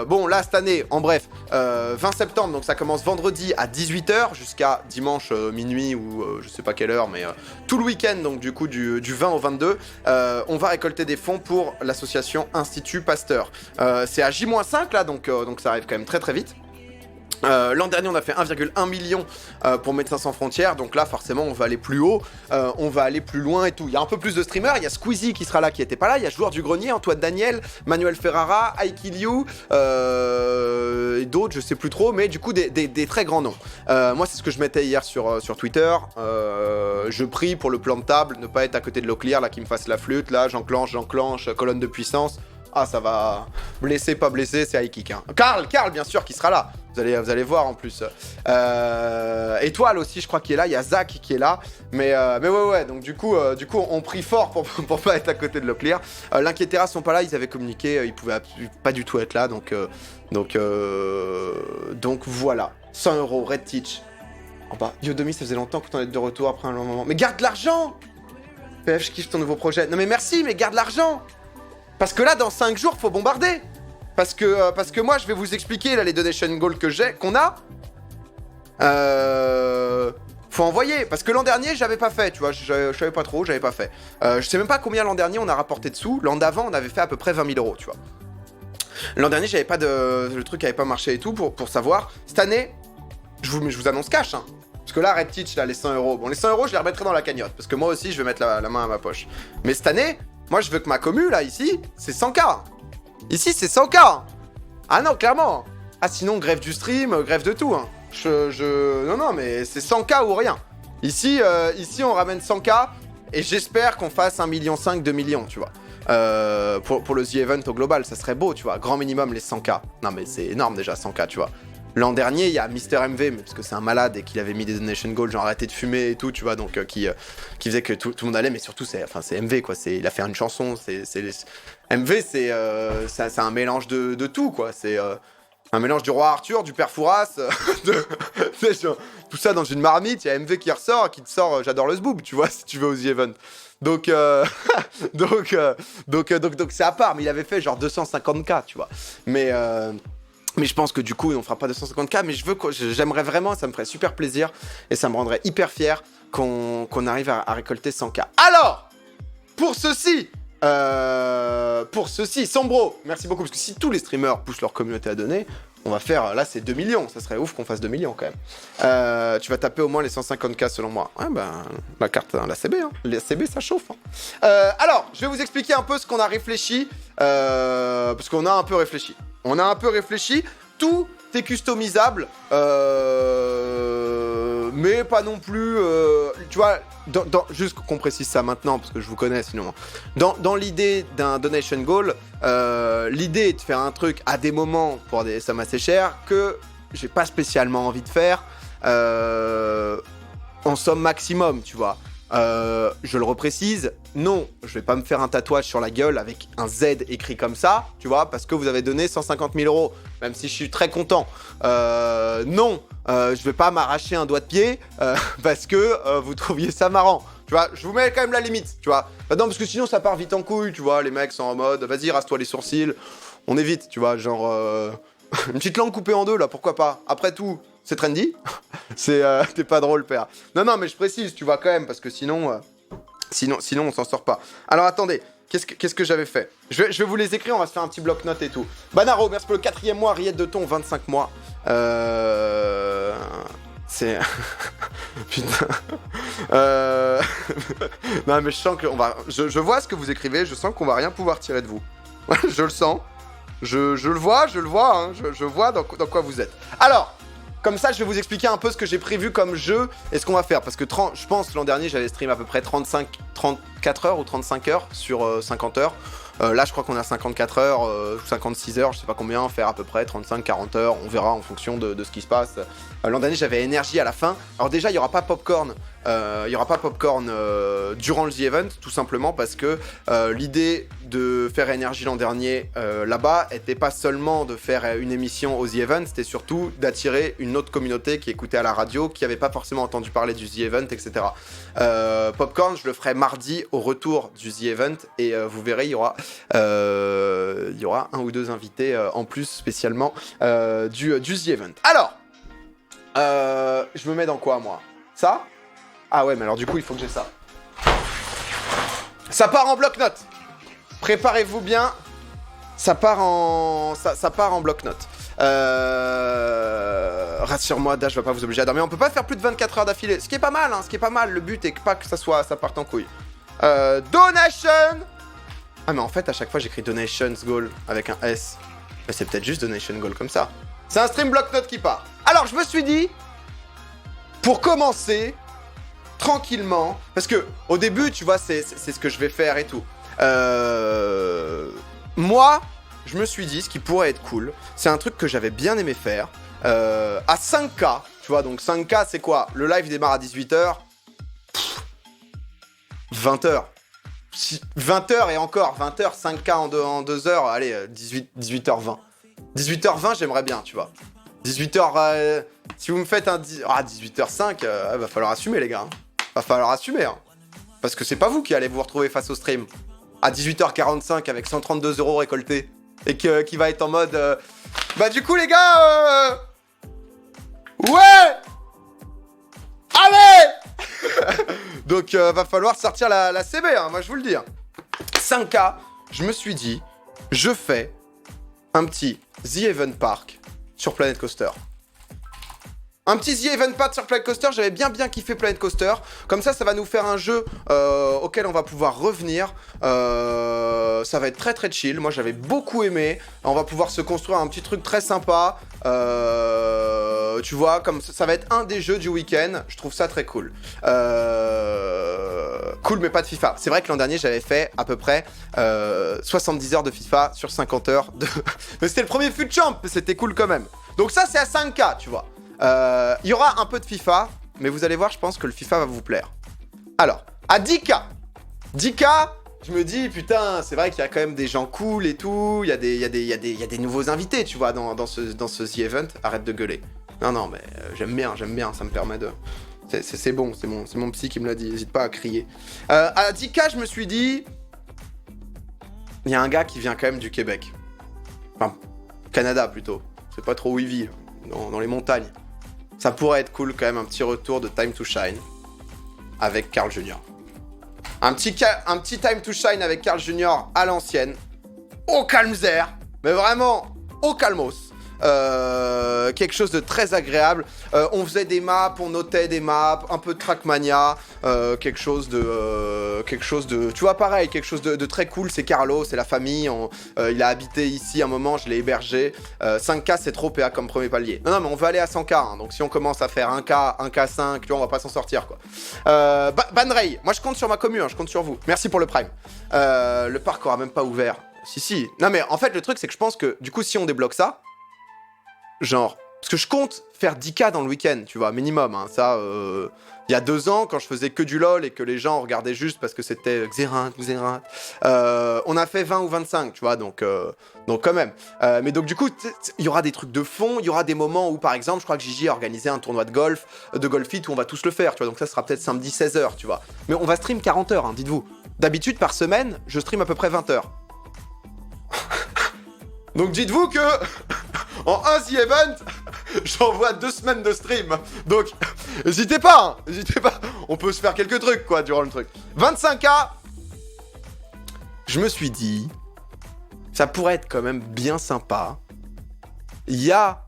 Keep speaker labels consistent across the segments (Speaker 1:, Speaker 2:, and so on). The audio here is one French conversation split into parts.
Speaker 1: Bon, là, cette année, en bref, 20 septembre, donc ça commence vendredi à 18h jusqu'à dimanche minuit ou je sais pas quelle heure, mais tout le week-end, donc du coup, du 20 au 22, on va récolter des fonds pour l'association Institut Pasteur. C'est à J-5, là, donc ça arrive quand même très très vite. L'an dernier on a fait 1,1 million pour Médecins Sans Frontières, donc là forcément on va aller plus haut, on va aller plus loin et tout. Il y a un peu plus de streamers, il y a Squeezie qui sera là, qui était pas là, il y a Joueur du Grenier, Antoine Daniel, Manuel Ferrara, I Kill You, et d'autres je sais plus trop, mais du coup des très grands noms. Moi c'est ce que je mettais hier sur Twitter, je prie pour le plan de table, ne pas être à côté de Leclerc là qui me fasse la flûte, là j'enclenche, colonne de puissance. Ah ça va, blessé, pas blessé, c'est high kick hein. Karl bien sûr qui sera là. Vous allez voir en plus. Étoile aussi, je crois qu'il est là. Il y a Zach qui est là. Mais ouais. Donc du coup, on prie fort pour pas être à côté de Leclerc. L'Inquiétera sont pas là. Ils avaient communiqué. Ils pouvaient pas du tout être là. Donc voilà. 100 €, Red Teach. En bas. Yodomi, ça faisait longtemps que t'en es de retour après un long moment. Mais garde l'argent. PF, je kiffe ton nouveau projet. Non mais merci, mais garde l'argent. Parce que là, dans 5 jours, faut bombarder. Parce que moi, je vais vous expliquer là les donation goals qu'on a. Faut envoyer. Parce que l'an dernier, j'avais pas fait, tu vois. Je savais pas trop, j'avais pas fait. Je sais même pas combien l'an dernier on a rapporté de sous. L'an d'avant, on avait fait à peu près 20 000 €, tu vois. L'an dernier, j'avais pas de... Le truc avait pas marché et tout pour savoir. Cette année, je vous annonce cash, hein. Parce que là, Red Teach, là, les 100 €. Bon, les 100 €, je les remettrai dans la cagnotte. Parce que moi aussi, je vais mettre la main à ma poche. Mais cette année, moi, je veux que ma commu, là, ici, c'est 100K. Ici, c'est 100K. Ah non, clairement. Ah, sinon, grève du stream, grève de tout. Hein. Non, mais c'est 100K ou rien. Ici, on ramène 100K et j'espère qu'on fasse 1,5 million, 2 millions, tu vois. Pour le The Event au global, ça serait beau, tu vois. Grand minimum, les 100K. Non, mais c'est énorme déjà, 100K, tu vois. L'an dernier, il y a Mister MV, mais parce que c'est un malade et qu'il avait mis des donation goals, genre arrêter de fumer et tout, tu vois, donc qui faisait que tout le monde allait, mais surtout, c'est MV, quoi. Il a fait une chanson, MV, c'est un mélange de tout, quoi. C'est un mélange du roi Arthur, du père Fouras, tout ça dans une marmite. Il y a MV qui ressort, qui te sort j'adore le zboob, tu vois, si tu veux au The Event. Donc c'est à part, mais il avait fait genre 250K, tu vois. Mais je pense que du coup, on fera pas 250K, mais j'aimerais vraiment, ça me ferait super plaisir et ça me rendrait hyper fier qu'on arrive à récolter 100K. Alors, pour ceci, Sombro, merci beaucoup, parce que si tous les streamers poussent leur communauté à donner, on va faire, là c'est 2 millions, ça serait ouf qu'on fasse 2 millions quand même. Tu vas taper au moins les 150K selon moi. Ouais, ben, la carte, la CB, hein. Les CB ça chauffe. Hein. Alors, je vais vous expliquer un peu ce qu'on a réfléchi, parce qu'on a un peu réfléchi. Tout est customisable, mais pas non plus, tu vois, juste qu'on précise ça maintenant, parce que je vous connais sinon. Dans l'idée d'un donation goal, l'idée est de faire un truc à des moments pour des sommes assez chères que j'ai pas spécialement envie de faire en somme maximum, tu vois. Je le reprécise, non, je vais pas me faire un tatouage sur la gueule avec un Z écrit comme ça, tu vois, parce que vous avez donné 150 000 €, même si je suis très content. Non, je vais pas m'arracher un doigt de pied parce que vous trouviez ça marrant. Tu vois, je vous mets quand même la limite, tu vois. Non, parce que sinon ça part vite en couille, tu vois, les mecs sont en mode, vas-y, rase-toi les sourcils, on évite, tu vois, genre... une petite langue coupée en deux, là, pourquoi pas. Après tout... C'est trendy. T'es pas drôle, père. Non, mais je précise, tu vois, quand même, parce que sinon, on s'en sort pas. Alors, attendez, qu'est-ce que j'avais fait ? Je vais vous les écrire, on va se faire un petit bloc-notes et tout. Banaro, merci pour le 4e mois, Riette de Ton, 25 mois. C'est... Putain. Non, mais je sens que... Je vois ce que vous écrivez, je sens qu'on va rien pouvoir tirer de vous. Je le sens. Je le vois, hein. Je vois dans quoi vous êtes. Alors... Comme ça, je vais vous expliquer un peu ce que j'ai prévu comme jeu et ce qu'on va faire. Parce que je pense l'an dernier, j'avais stream à peu près 34 heures ou 35 heures sur 50 heures. Là, je crois qu'on a 54 heures, 56 heures, je sais pas combien, faire à peu près 35-40 heures. On verra en fonction de ce qui se passe. L'an dernier, j'avais énergie à la fin. Alors déjà, il n'y aura pas Popcorn il y aura pas Popcorn durant le The Event, tout simplement parce que l'idée de faire Énergie l'an dernier là-bas était pas seulement de faire une émission au The Event, c'était surtout d'attirer une autre communauté qui écoutait à la radio, qui avait pas forcément entendu parler du The Event, etc. Popcorn, je le ferai mardi au retour du The Event et vous verrez, il y aura un ou deux invités en plus spécialement du The Event. Alors, je me mets dans quoi moi? Ça? Ah ouais, mais alors du coup, il faut que j'ai ça. Ça part en bloc-notes. Préparez-vous bien. Ça part en bloc-notes. Rassure-moi, Dash va pas vous obliger à dormir. On peut pas faire plus de 24 heures d'affilée. Ce qui est pas mal, hein. Ce qui est pas mal. Le but est pas que ça parte en couille. Donation. Ah, mais en fait, à chaque fois, j'écris Donations Goal avec un S. Mais c'est peut-être juste Donation Goal comme ça. C'est un stream bloc-notes qui part. Alors, je me suis dit, pour commencer, tranquillement, parce que au début, tu vois, c'est ce que je vais faire et tout. Moi, je me suis dit, ce qui pourrait être cool, c'est un truc que j'avais bien aimé faire. À 5K, tu vois, donc 5K, c'est quoi? Le live démarre à 18h. 20h. 20h et encore, 20h, 5K en 2 heures, allez, 18h20. 18h20, j'aimerais bien, tu vois. 18h, si vous me faites un 18h05, va falloir assumer, les gars. Hein. Va falloir assumer. Hein. Parce que c'est pas vous qui allez vous retrouver face au stream à 18h45 avec 132 € récoltés. Et qui va être en mode... Bah du coup, les gars... Ouais. Allez. Donc, va falloir sortir la CB, hein, moi je vous le dis. Hein. 5K, je me suis dit, je fais un petit The Event Park sur Planet Coaster. Un petit The Event Park sur Planet Coaster, j'avais bien kiffé Planet Coaster. Comme ça va nous faire un jeu auquel on va pouvoir revenir. Ça va être très chill. Moi, j'avais beaucoup aimé. On va pouvoir se construire un petit truc très sympa. Tu vois, comme ça va être un des jeux du week-end. Je trouve ça très cool. Cool, mais pas de FIFA. C'est vrai que l'an dernier, j'avais fait à peu près 70 heures de FIFA sur 50 heures de... Mais c'était le premier FUT Champ. C'était cool quand même. Donc ça, c'est à 5K, tu vois. Il y aura un peu de FIFA, mais vous allez voir, je pense que le FIFA va vous plaire. Alors, à 10K, je me dis, putain, c'est vrai qu'il y a quand même des gens cool et tout, il y a des nouveaux invités, tu vois, dans ce The Event. Arrête de gueuler. Non, mais j'aime bien, ça me permet de... C'est bon, c'est mon psy qui me l'a dit, n'hésite pas à crier. À 10K, je me suis dit, il y a un gars qui vient quand même du Québec. Enfin, Canada plutôt. C'est pas trop où il vit, dans les montagnes. Ça pourrait être cool quand même, un petit retour de Time to Shine avec Carl Jr. Un petit Time to Shine avec Carl Jr. à l'ancienne, au calmzer, mais vraiment au calmos. Quelque chose de très agréable. On faisait des maps, on notait des maps, un peu de Trackmania, quelque chose de, tu vois, pareil, quelque chose de très cool. C'est Carlo, c'est la famille. Il a habité ici un moment, je l'ai hébergé. 5K, c'est trop PA comme premier palier. Non, mais on veut aller à 100K. Hein, donc si on commence à faire 1K, 1K5, tu vois, on va pas s'en sortir, quoi. Banray, moi je compte sur ma commune, hein, je compte sur vous. Merci pour le Prime. Le parc aura même pas ouvert. Si. Non, mais en fait, le truc, c'est que je pense que du coup, si on débloque ça, genre, parce que je compte faire 10K dans le week-end, tu vois, minimum, hein, ça, il y a 2 ans, quand je faisais que du LoL et que les gens regardaient juste parce que c'était Xerath, on a fait 20 ou 25, tu vois, donc quand même. Mais donc du coup, il y aura des trucs de fond, il y aura des moments où, par exemple, je crois que Gigi a organisé un tournoi de golf, de Golfit, où on va tous le faire, tu vois, donc ça sera peut-être samedi 16h, tu vois. Mais on va stream 40 heures, hein, dites-vous. D'habitude, par semaine, je stream à peu près 20 heures. Donc dites-vous que en un The Event, j'envoie 2 semaines de stream. Donc n'hésitez pas, on peut se faire quelques trucs quoi durant le truc. 25K, je me suis dit, ça pourrait être quand même bien sympa. Il y a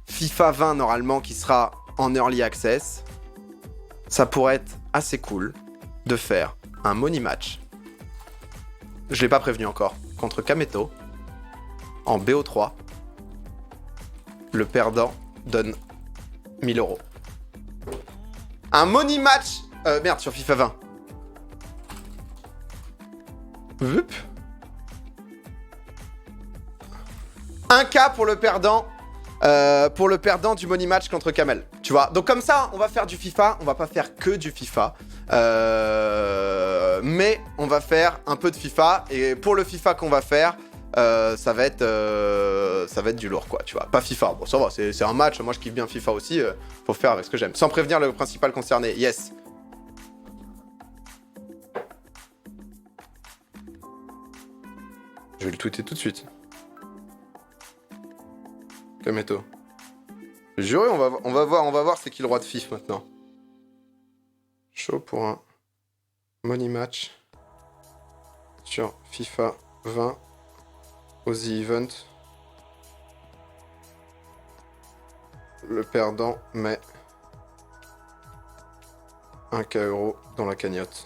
Speaker 1: FIFA 20 normalement qui sera en Early Access. Ça pourrait être assez cool de faire un money match. Je l'ai pas prévenu encore, contre Kameto. En BO3, le perdant donne 1000 €. Un money match... merde, sur FIFA 20. Vup. 1K pour le perdant, pour le perdant du money match contre Kamel. Tu vois, donc comme ça, on va faire du FIFA. On va pas faire que du FIFA. Mais on va faire un peu de FIFA. Et pour le FIFA qu'on va faire, ça va être du lourd, quoi, tu vois. Pas FIFA, bon, ça va, c'est un match. Moi, je kiffe bien FIFA aussi. Faut faire avec ce que j'aime. Sans prévenir le principal concerné. Yes. Je vais le tweeter tout de suite. Kameto. Juré, on va voir c'est qui le roi de FIF maintenant. Chaud pour un money match sur FIFA 20 au The Event. Le perdant met 1K € dans la cagnotte.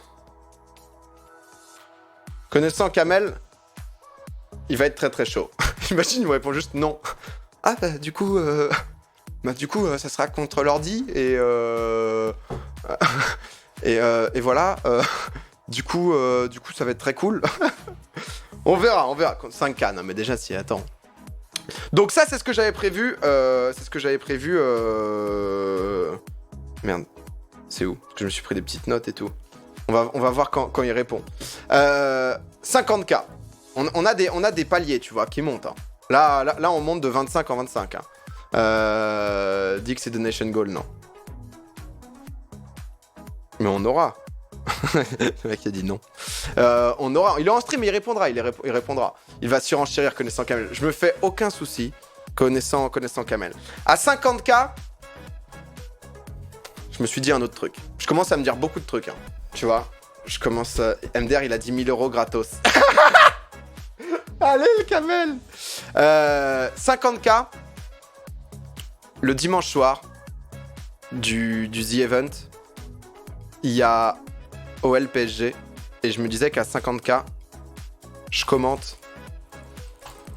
Speaker 1: Connaissant Kamel, il va être très très chaud. Imagine, il me répond juste non. Ah bah du coup, ça sera contre l'ordi et et voilà. Du coup, ça va être très cool. on verra. 5K, non mais déjà si, attends. Donc ça, c'est ce que j'avais prévu. Merde, c'est où? Parce que je me suis pris des petites notes et tout. On va voir quand il répond. 50K. On a des paliers, tu vois, qui montent. Hein. Là, on monte de 25 en 25. Hein. Dit que c'est Donation Goal, non. Mais on aura. Le mec a dit non. On aura. Il est en stream, mais il répondra. Il répondra. Il va surenchérir connaissant Kamel. Je me fais aucun souci connaissant Kamel. À 50K, je me suis dit un autre truc. Je commence à me dire beaucoup de trucs. Hein. Tu vois. Je commence. MDR, il a 10 000 € gratos. Allez, le Kamel. 50K. Le dimanche soir du The Event, il y a OL PSG. Et je me disais qu'à 50K, je commente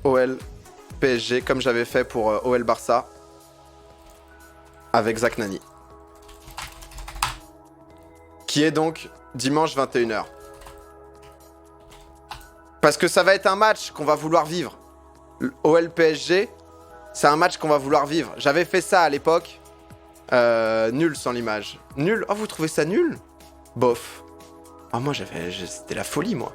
Speaker 1: OL PSG comme j'avais fait pour OL Barça avec Zach Nani. Qui est donc dimanche 21h. Parce que ça va être un match qu'on va vouloir vivre. OL PSG, c'est un match qu'on va vouloir vivre. J'avais fait ça à l'époque. Nul sans l'image. Nul? Oh, vous trouvez ça nul? Bof. Ah, moi, c'était la folie, moi.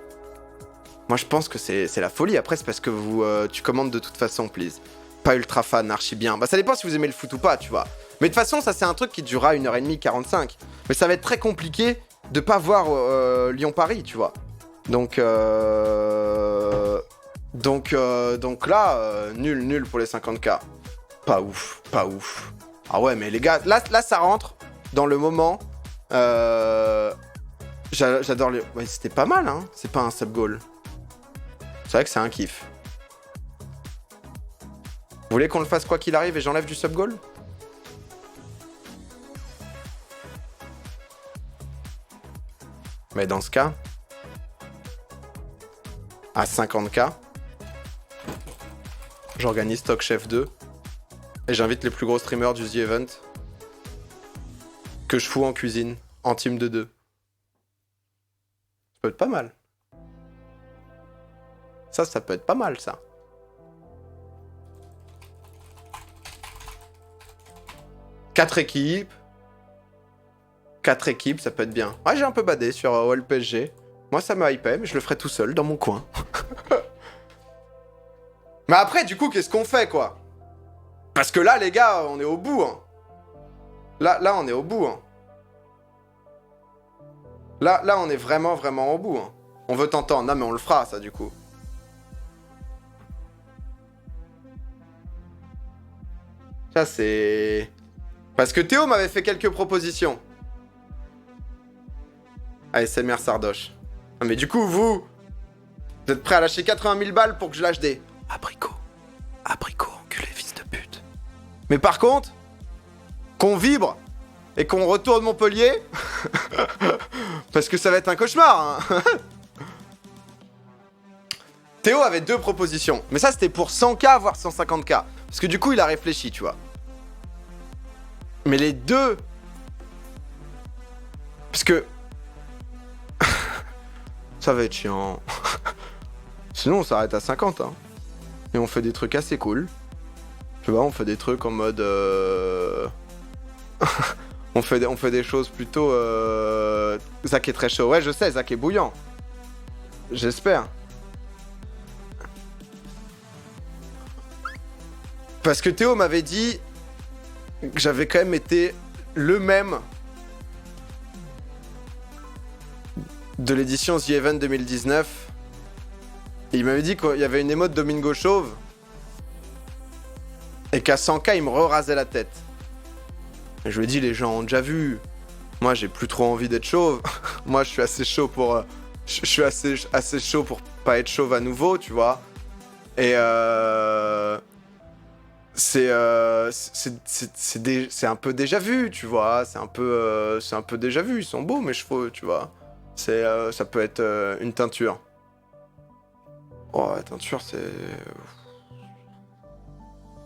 Speaker 1: Moi, je pense que c'est la folie. Après, c'est parce que tu commandes de toute façon, please. Pas ultra fan, archi bien. Bah, ça dépend si vous aimez le foot ou pas, tu vois. Mais de toute façon, ça, c'est un truc qui durera 1h30, 45. Mais ça va être très compliqué de pas voir Lyon-Paris, tu vois. Donc là, nul pour les 50K. Pas ouf. Ah ouais, mais les gars, là ça rentre dans le moment. J'adore les... Ouais, c'était pas mal, hein. C'est pas un sub-goal. C'est vrai que c'est un kiff. Vous voulez qu'on le fasse quoi qu'il arrive et j'enlève du sub-goal? Mais dans ce cas, à 50K, j'organise Talk Chef 2 et j'invite les plus gros streamers du The Event que je fous en cuisine, en team de 2. Ça peut être pas mal. Ça peut être pas mal, ça. Quatre équipes, ça peut être bien. Ouais, j'ai un peu badé sur OL PSG. Moi, ça me hypait, mais je le ferai tout seul, dans mon coin. Mais après, du coup, qu'est-ce qu'on fait, quoi? Parce que là, les gars, on est au bout, hein. Là, on est au bout, hein. Là, on est vraiment au bout, hein. On veut t'entendre. Non, mais on le fera, ça, du coup. Ça, c'est... Parce que Théo m'avait fait quelques propositions. ASMR Sardoche. Mais du coup, vous êtes prêts à lâcher 80 000 balles pour que je lâche des... Abricot, enculé, fils de pute. Mais par contre, qu'on vibre et qu'on retourne Montpellier, parce que ça va être un cauchemar, hein. Théo avait 2 propositions, mais ça c'était pour 100K voire 150K, parce que du coup il a réfléchi, tu vois. Mais les 2, parce que ça va être chiant. Sinon on s'arrête à 50, hein. Et on fait des trucs assez cool. Tu vois, on fait des trucs en mode... on fait des choses plutôt... Zach est très chaud. Ouais, je sais, Zach est bouillant. J'espère. Parce que Théo m'avait dit que j'avais quand même été le même de l'édition The Event 2019. Et il m'avait dit qu'il y avait une émote Domingo chauve et qu'à 100K, il me rasait la tête. Et je lui ai dit, les gens ont déjà vu. Moi, j'ai plus trop envie d'être chauve. Moi, je suis assez chaud pour... je suis assez chaud pour pas être chauve à nouveau, tu vois. Et c'est un peu déjà vu, tu vois. C'est un peu déjà vu. Ils sont beaux, mes cheveux, tu vois. Ça peut être une teinture. Oh, la teinture, c'est...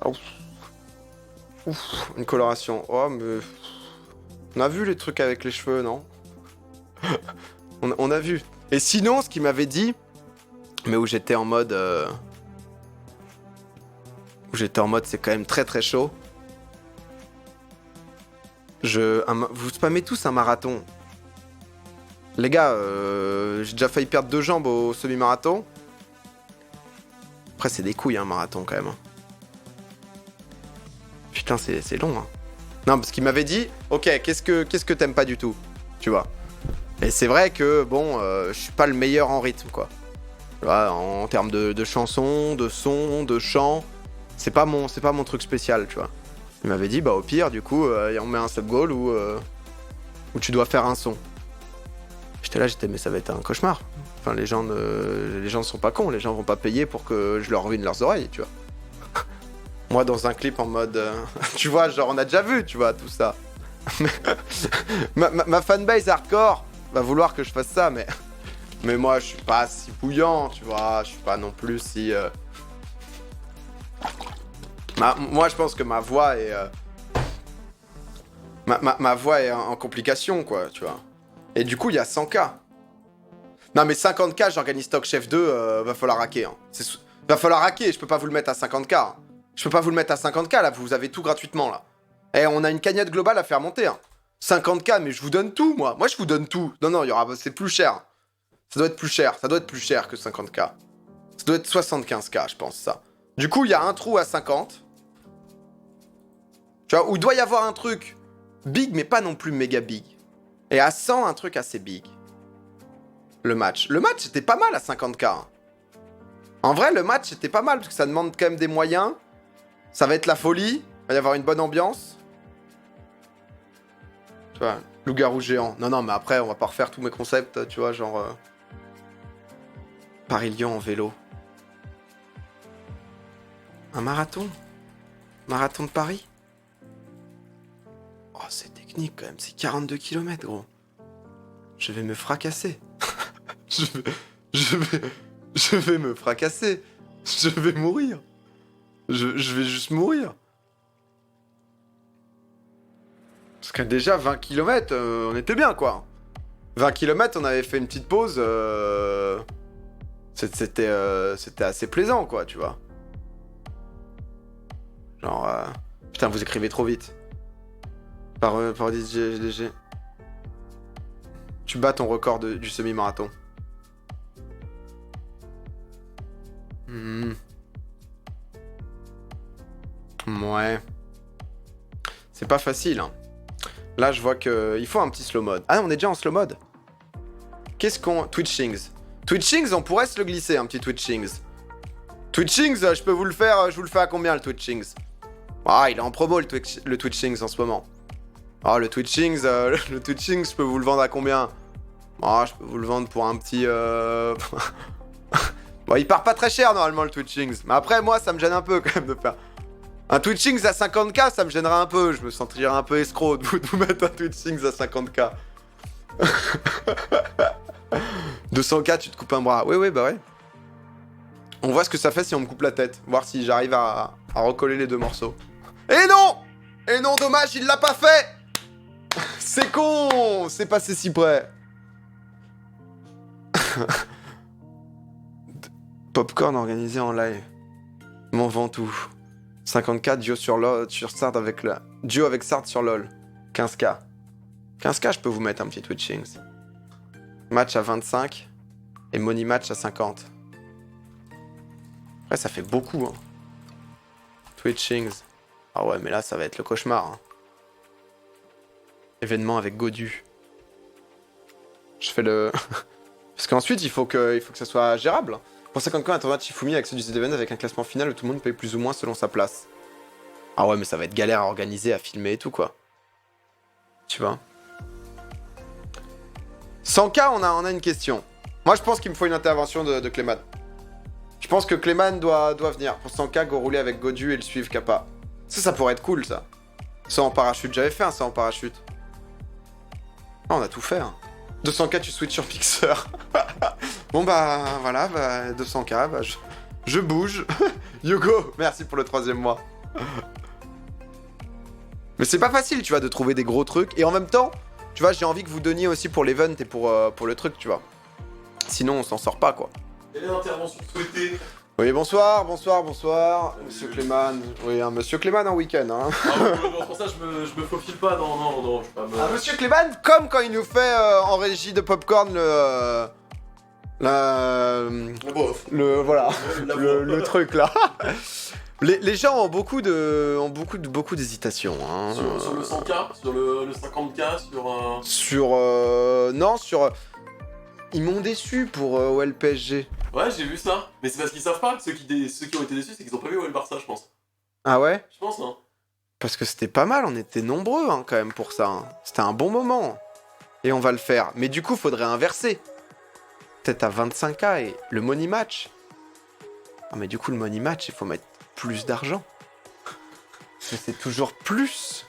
Speaker 1: Ouf. Ouf, une coloration. Oh, mais... On a vu les trucs avec les cheveux, non? on a vu. Et sinon, ce qu'il m'avait dit, mais où j'étais en mode... c'est quand même très très chaud. Vous spammez tous un marathon. Les gars, j'ai déjà failli perdre 2 jambes au semi-marathon. Après, c'est des couilles, un marathon, quand même. Putain, c'est long, hein. Non, parce qu'il m'avait dit, ok, qu'est-ce que t'aimes pas du tout, tu vois. Et c'est vrai que, bon, je suis pas le meilleur en rythme, quoi. Tu vois, en termes de chansons, de sons, de chants, c'est pas mon truc spécial, tu vois. Il m'avait dit, bah au pire, du coup, on met un sub-goal où tu dois faire un son. J'étais, mais ça va être un cauchemar. Enfin, les gens ne sont pas cons, les gens vont pas payer pour que je leur ruine leurs oreilles, tu vois. Moi, dans un clip en mode... tu vois, genre, on a déjà vu, tu vois, tout ça. ma fanbase hardcore va vouloir que je fasse ça, mais moi, je suis pas si bouillant, tu vois. Je suis pas non plus si... Moi, je pense que ma voix est... Ma voix est en complication, quoi, tu vois. Et du coup, il y a 100K. Non, mais 50K, j'organise Stock Chef 2, va falloir hacker. Hein. Va falloir hacker, je peux pas vous le mettre à 50K. Hein. Je peux pas vous le mettre à 50K, là, vous avez tout gratuitement, là. Et on a une cagnotte globale à faire monter. Hein. 50K, mais je vous donne tout, moi. Moi, je vous donne tout. Non, c'est plus cher. Ça doit être plus cher. Ça doit être plus cher que 50K. Ça doit être 75K, je pense, ça. Du coup, il y a un trou à 50. Tu vois, où il doit y avoir un truc big, mais pas non plus méga big. Et à 100, un truc assez big. Le match. Le match, c'était pas mal à 50K. Hein. En vrai, le match, c'était pas mal, parce que ça demande quand même des moyens. Ça va être la folie. Il va y avoir une bonne ambiance. Tu vois, loup-garou géant. Non, mais après, on va pas refaire tous mes concepts, tu vois, genre... Paris-Lyon en vélo. Un marathon. Marathon de Paris. Oh, c'est technique, quand même. C'est 42 km, gros. Je vais me fracasser. Je vais me fracasser. Je vais mourir. Je vais juste mourir. Parce que déjà, 20 km, on était bien, quoi. 20 km, on avait fait une petite pause. C'était assez plaisant, quoi, tu vois. Genre... Putain, vous écrivez trop vite. Par DG. Tu bats ton record du semi-marathon. Ouais. C'est pas facile, hein. Là, je vois qu'il faut un petit slow mode. Ah, on est déjà en slow mode. Qu'est-ce qu'on... Twitchings. Twitchings, on pourrait se le glisser, un petit Twitchings. Twitchings, je peux vous le faire... Je vous le fais à combien, le Twitchings? Ah, il est en promo, le Twitchings, en ce moment. Ah, le Twitchings, je peux vous le vendre à combien? Ah, je peux vous le vendre pour un petit... Bon, il part pas très cher, normalement, le Twitchings. Mais après, moi, ça me gêne un peu, quand même, de faire... Un Twitchings à 50K, ça me gênerait un peu. Je me sentirais un peu escroc de vous mettre un Twitchings à 50K. 200K, tu te coupes un bras. Oui, bah ouais. On voit ce que ça fait si on me coupe la tête. Voir si j'arrive à recoller les deux morceaux. Et non! Et non, dommage, il l'a pas fait! C'est con! C'est passé si près. Popcorn organisé en live. M'en vends tout. 50k, duo sur LoL, sur Sard avec le... Duo avec Sard sur LoL. 15k. 15k, je peux vous mettre un petit Twitchings. Match à 25. Et money match à 50. Après, ça fait beaucoup, hein. Twitchings. Ah ouais, mais là, ça va être le cauchemar, hein. Événement avec Godu. Je fais le... Parce qu'ensuite, il faut que ça soit gérable. Pour 50k, un tournoi de Shifumi avec ceux du Z-Event avec un classement final où tout le monde paye plus ou moins selon sa place. Ah ouais, mais ça va être galère à organiser, à filmer et tout, quoi. Tu vois. 100k, on a une question. Moi, je pense qu'il me faut une intervention de Clément. Je pense que Clément doit venir. Pour 100k, go rouler avec Godu et le suivre Kappa. Ça pourrait être cool, ça. Ça en parachute. J'avais fait un ça en parachute. Oh, on a tout fait, hein. 200k, tu switches sur Mixer. Bon, bah, voilà, bah, 200k, bah, je bouge. Yogo, merci pour le 3e mois. Mais c'est pas facile, tu vois, de trouver des gros trucs. Et en même temps, tu vois, j'ai envie que vous donniez aussi pour l'event et pour le truc, tu vois. Sinon, on s'en sort pas, quoi.
Speaker 2: Quelle est l'intervention souhaitée?
Speaker 1: Oui, bonsoir. Monsieur Clément. Oui, un monsieur Clément en week-end, hein.
Speaker 2: Ah oui, non, pour ça, je me faufile pas, non, je vais pas me...
Speaker 1: Ah, monsieur Clément, comme quand il nous fait en régie de popcorn voilà, le truc, là. Les gens ont beaucoup d'hésitation, hein.
Speaker 2: Sur le 100k, sur le 50k,
Speaker 1: sur... Ils m'ont déçu pour OL PSG.
Speaker 2: Ouais, j'ai vu ça. Mais c'est parce qu'ils savent pas. Ceux qui ont été déçus, c'est qu'ils ont pas vu OL Barça, je pense.
Speaker 1: Ah ouais?
Speaker 2: Je pense, hein.
Speaker 1: Parce que c'était pas mal, on était nombreux, hein, quand même, pour ça. Hein. C'était un bon moment. Et on va le faire. Mais du coup, faudrait inverser. Peut-être à 25k et le money match. Ah, mais du coup, le money match, il faut mettre plus d'argent. C'est toujours plus.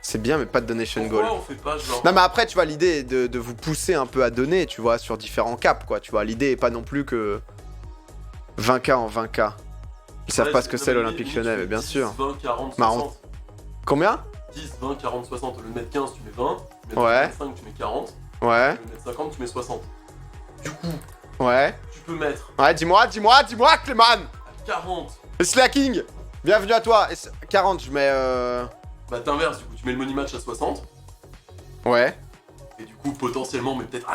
Speaker 1: C'est bien, mais pas de donation goal.
Speaker 2: Pourquoi on fait pas genre...
Speaker 1: Non, mais après, tu vois, l'idée est de vous pousser un peu à donner, tu vois, sur différents caps, quoi. Tu vois, l'idée est pas non plus que 20k en 20k. Ils savent pas ce que c'est l'Olympique Lyonnais, mais bien
Speaker 2: 10,
Speaker 1: sûr.
Speaker 2: 20, 40,
Speaker 1: Marrant.
Speaker 2: 60.
Speaker 1: Combien?
Speaker 2: 10, 20, 40, 60. Au lieu de mettre 15, tu mets 20. Tu mets
Speaker 1: Ouais.
Speaker 2: 25, tu mets 40.
Speaker 1: Ouais.
Speaker 2: Au lieu de mettre 50, tu mets 60. Du coup,
Speaker 1: Ouais.
Speaker 2: tu peux mettre
Speaker 1: Ouais, dis-moi, Clément.
Speaker 2: à 40.
Speaker 1: Slacking. Bienvenue à toi. 40, je mets
Speaker 2: Bah t'inverses, du coup, tu mets le money match à 60.
Speaker 1: Ouais.
Speaker 2: Et du coup, potentiellement, mais peut-être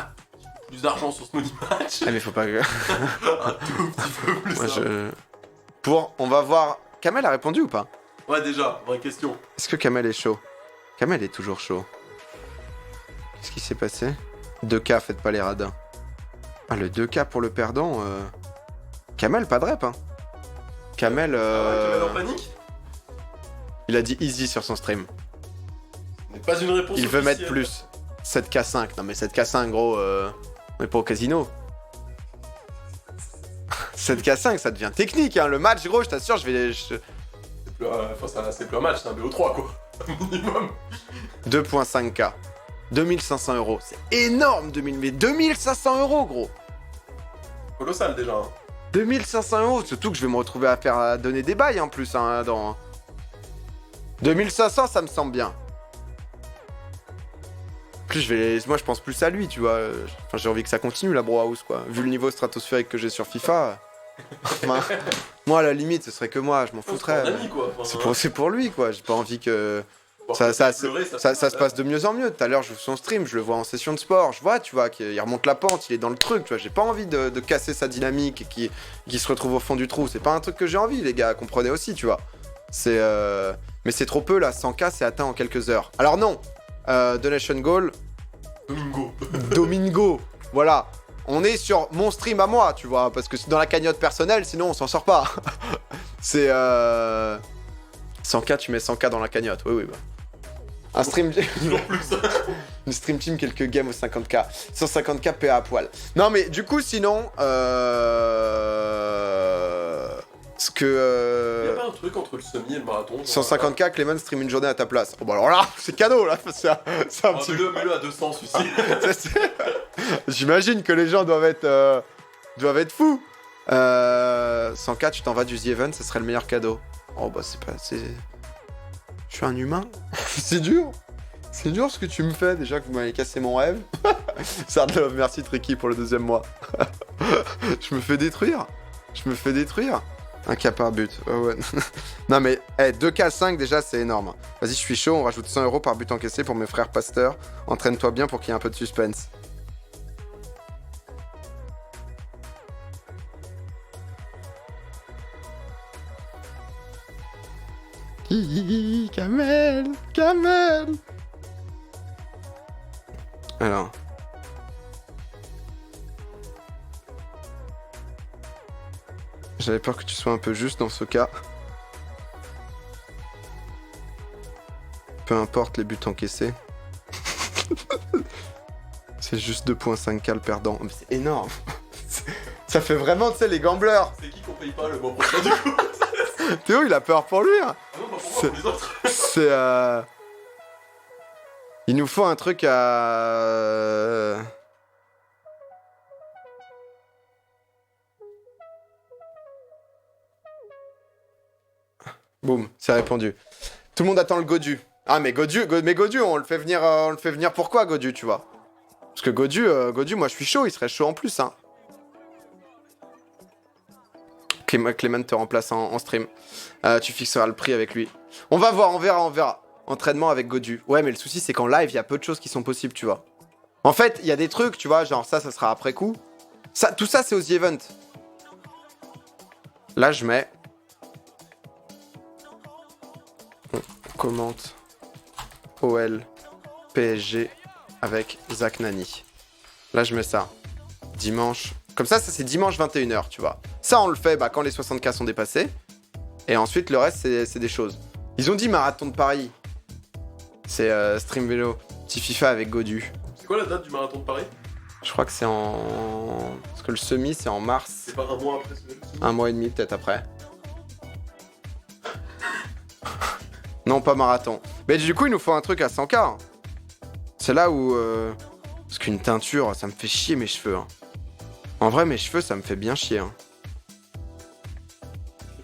Speaker 2: plus d'argent sur ce money match.
Speaker 1: Ah, mais faut pas que...
Speaker 2: Un tout petit peu plus.
Speaker 1: Moi,
Speaker 2: hein.
Speaker 1: On va voir... Kamel a répondu ou pas?
Speaker 2: Ouais, déjà, vraie question.
Speaker 1: Est-ce que Kamel est chaud? Kamel est toujours chaud. Qu'est-ce qui s'est passé? 2K, faites pas les radins. Ah, le 2K pour le perdant... Kamel, pas de rep, hein. Kamel...
Speaker 2: Kamel en panique?
Speaker 1: Il a dit easy sur son stream.
Speaker 2: Ce n'est pas une réponse
Speaker 1: Il veut mettre
Speaker 2: officielle.
Speaker 1: plus. 7K5. Non mais 7K5, gros, on est pas au casino. 7K5, ça devient technique, hein. Le match, gros, je t'assure,
Speaker 2: C'est plus un match, c'est un BO3, quoi. Minimum.
Speaker 1: 2.5K. 2500 euros. C'est énorme, 2000. Mais 2500 euros, gros.
Speaker 2: Colossal, déjà. Hein.
Speaker 1: 2500 euros. Surtout que je vais me retrouver à donner des bails, en plus, hein, dans... 2500, ça me semble bien. En plus, moi, je pense plus à lui, tu vois. Enfin, j'ai envie que ça continue, la Bro House, quoi. Vu le niveau stratosphérique que j'ai sur FIFA... Moi, à la limite, ce serait que moi, je m'en foutrais.
Speaker 2: C'est un ami, quoi. Enfin,
Speaker 1: C'est pour lui, quoi. J'ai pas envie que...
Speaker 2: bon,
Speaker 1: Ça
Speaker 2: pleurer,
Speaker 1: se passe de mieux en mieux. Tout à l'heure, je vois son stream, je le vois en session de sport. Je vois, tu vois, qu'il remonte la pente, il est dans le truc, tu vois. J'ai pas envie de casser sa dynamique et qu'il se retrouve au fond du trou. C'est pas un truc que j'ai envie, les gars. Comprenez aussi, tu vois. C'est... Mais c'est trop peu, là. 100K, c'est atteint en quelques heures. Alors non, Donation Goal... Domingo. Voilà. On est sur mon stream à moi, tu vois. Parce que c'est dans la cagnotte personnelle, sinon on s'en sort pas. C'est... 100K, tu mets 100K dans la cagnotte. Oui, bah. Un stream...
Speaker 2: Toujours plus.
Speaker 1: Une stream team, quelques games au 50K. 150K PA à poil. Non, mais du coup, sinon... Ce que...
Speaker 2: Y'a pas un truc entre le semi et le marathon?
Speaker 1: 150K, Clément stream une journée à ta place. Oh bah alors là, c'est cadeau là. C'est un petit...
Speaker 2: Mets-le à 200, celui-ci.
Speaker 1: J'imagine que les gens doivent être fous. 100K, tu t'en vas du The Event, ça serait le meilleur cadeau. Oh bah c'est pas... Je suis un humain. C'est dur. C'est dur ce que tu me fais, déjà que vous m'avez cassé mon rêve. Sardlove, merci Tricky pour le 2e mois. Je me fais détruire. Un K par but. Oh ouais. Non mais, 2K5 déjà, c'est énorme. Vas-y, je suis chaud, on rajoute 100 € par but encaissé pour mes frères pasteurs. Entraîne-toi bien pour qu'il y ait un peu de suspense. Hihihi, Kamel. Alors. J'avais peur que tu sois un peu juste dans ce cas. Peu importe les buts encaissés. C'est juste 2.5K le perdant. Mais c'est énorme. Ça fait vraiment, tu sais, les gamblers.
Speaker 2: C'est qui qu'on paye pas le mois prochain du coup?
Speaker 1: Théo, il a peur pour lui. Hein.
Speaker 2: Ah non, pas pour moi, pour les autres.
Speaker 1: C'est Il nous faut un truc à... Boum, c'est répondu. Tout le monde attend le Godu. Ah mais Godu, on le fait venir pourquoi Godu, tu vois? Parce que Godu, moi je suis chaud, il serait chaud en plus, hein. Clément te remplace en stream. Tu fixeras le prix avec lui. On va voir, on verra. Entraînement avec Godu. Ouais, mais le souci, c'est qu'en live, il y a peu de choses qui sont possibles, tu vois. En fait, il y a des trucs, tu vois, genre ça sera après coup. Tout ça, c'est aux The Event. Là, je mets... On commente OL PSG avec Zach Nani. Là, je mets ça. Dimanche... Comme ça c'est dimanche 21h, tu vois. Ça, on le fait quand les 60K sont dépassés. Et ensuite, le reste, c'est des choses. Ils ont dit marathon de Paris. C'est stream vélo. Petit FIFA avec Godu.
Speaker 2: C'est quoi la date du marathon de Paris?
Speaker 1: Je crois que c'est en... Parce que le semi, c'est en mars.
Speaker 2: C'est pas un mois après ce semi?
Speaker 1: Un mois et demi, peut-être après. Non, pas marathon. Mais du coup, il nous faut un truc à 100K. Hein. C'est là où... Parce qu'une teinture, ça me fait chier mes cheveux. Hein. En vrai, mes cheveux, ça me fait bien chier. Hein.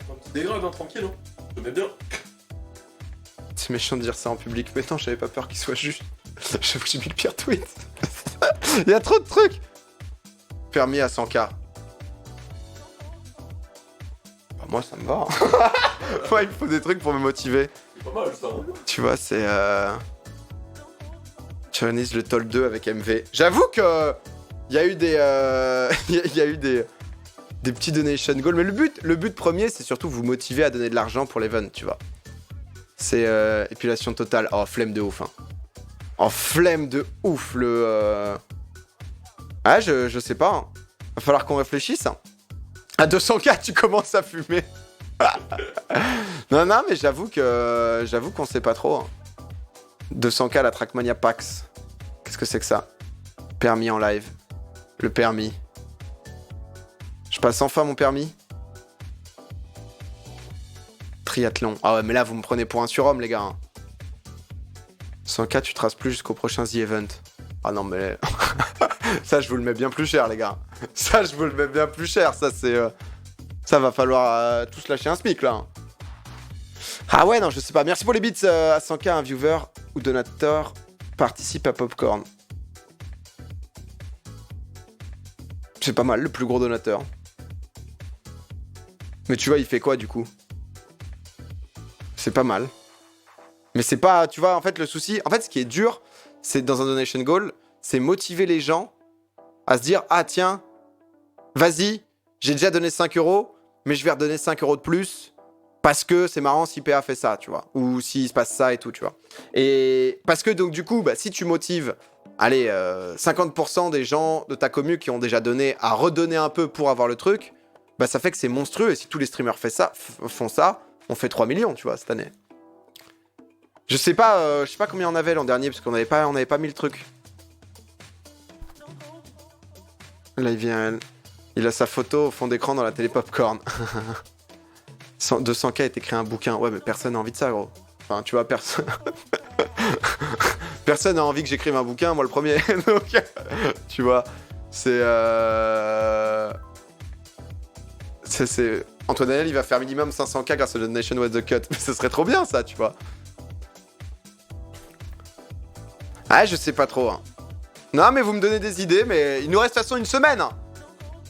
Speaker 2: Un petit dégrade, hein, tranquille. Hein. Je mets bien.
Speaker 1: C'est méchant de dire ça en public. Mais non, j'avais pas peur qu'il soit juste. J'avoue que j'ai mis le pire tweet. Il y a trop de trucs. Permis à 100K. Bah, moi, ça me va. Hein. Moi, il me faut des trucs pour me motiver.
Speaker 2: C'est pas mal, ça. Hein.
Speaker 1: Tu vois, c'est... Chinese le Toll 2 avec MV. J'avoue que... Il y a eu des... Il y a eu des petits donation goals. Mais le but premier, c'est surtout vous motiver à donner de l'argent pour l'event, tu vois. C'est épilation totale. Oh, flemme de ouf, hein. Oh, flemme de ouf, le... Ah, je sais pas. Hein. Va falloir qu'on réfléchisse. Hein. À 200K, tu commences à fumer. Non, mais j'avoue qu'on sait pas trop. Hein. 200K, la Trackmania Pax. Qu'est-ce que c'est que ça? Permis en live. Le permis. Je passe enfin mon permis. Triathlon. Ah ouais, mais là, vous me prenez pour un surhomme, les gars. Hein. 100K, tu traces plus jusqu'au prochain The Event. Ah non, mais... ça, je vous le mets bien plus cher, les gars. Ça, je vous le mets bien plus cher. Ça, c'est... Ça, va falloir tous lâcher un SMIC, là. Hein. Ah ouais, non, je sais pas. Merci pour les bits. À 100K, un viewer ou donateur participe à Popcorn. C'est pas mal, le plus gros donateur. Mais tu vois, il fait quoi, du coup? C'est pas mal. Mais c'est pas... Tu vois, en fait, le souci... En fait, ce qui est dur, c'est dans un donation goal, c'est motiver les gens à se dire « Ah, tiens, vas-y, j'ai déjà donné 5 €, mais je vais redonner 5 € de plus parce que c'est marrant si PA fait ça, tu vois. Ou s'il se passe ça et tout, tu vois. Et parce que, donc, du coup, si tu motives... Allez, 50% des gens de ta commu qui ont déjà donné à redonner un peu pour avoir le truc, ça fait que c'est monstrueux. Et si tous les streamers font ça, on fait 3 millions, tu vois, cette année. Je sais pas combien on avait l'an dernier, parce qu'on n'avait pas mis le truc. Là, il a sa photo au fond d'écran dans la télé Popcorn. 200K a été créé un bouquin. Ouais, mais personne n'a envie de ça, gros. Enfin, tu vois, personne... Personne n'a envie que j'écrive un bouquin, moi le premier. Donc, tu vois, c'est... Antoine Daniel, il va faire minimum 500K grâce à Donation What the Cut. Mais ce serait trop bien, ça, tu vois. Ah, je sais pas trop. Hein. Non, mais vous me donnez des idées, mais il nous reste de toute façon une semaine. Hein.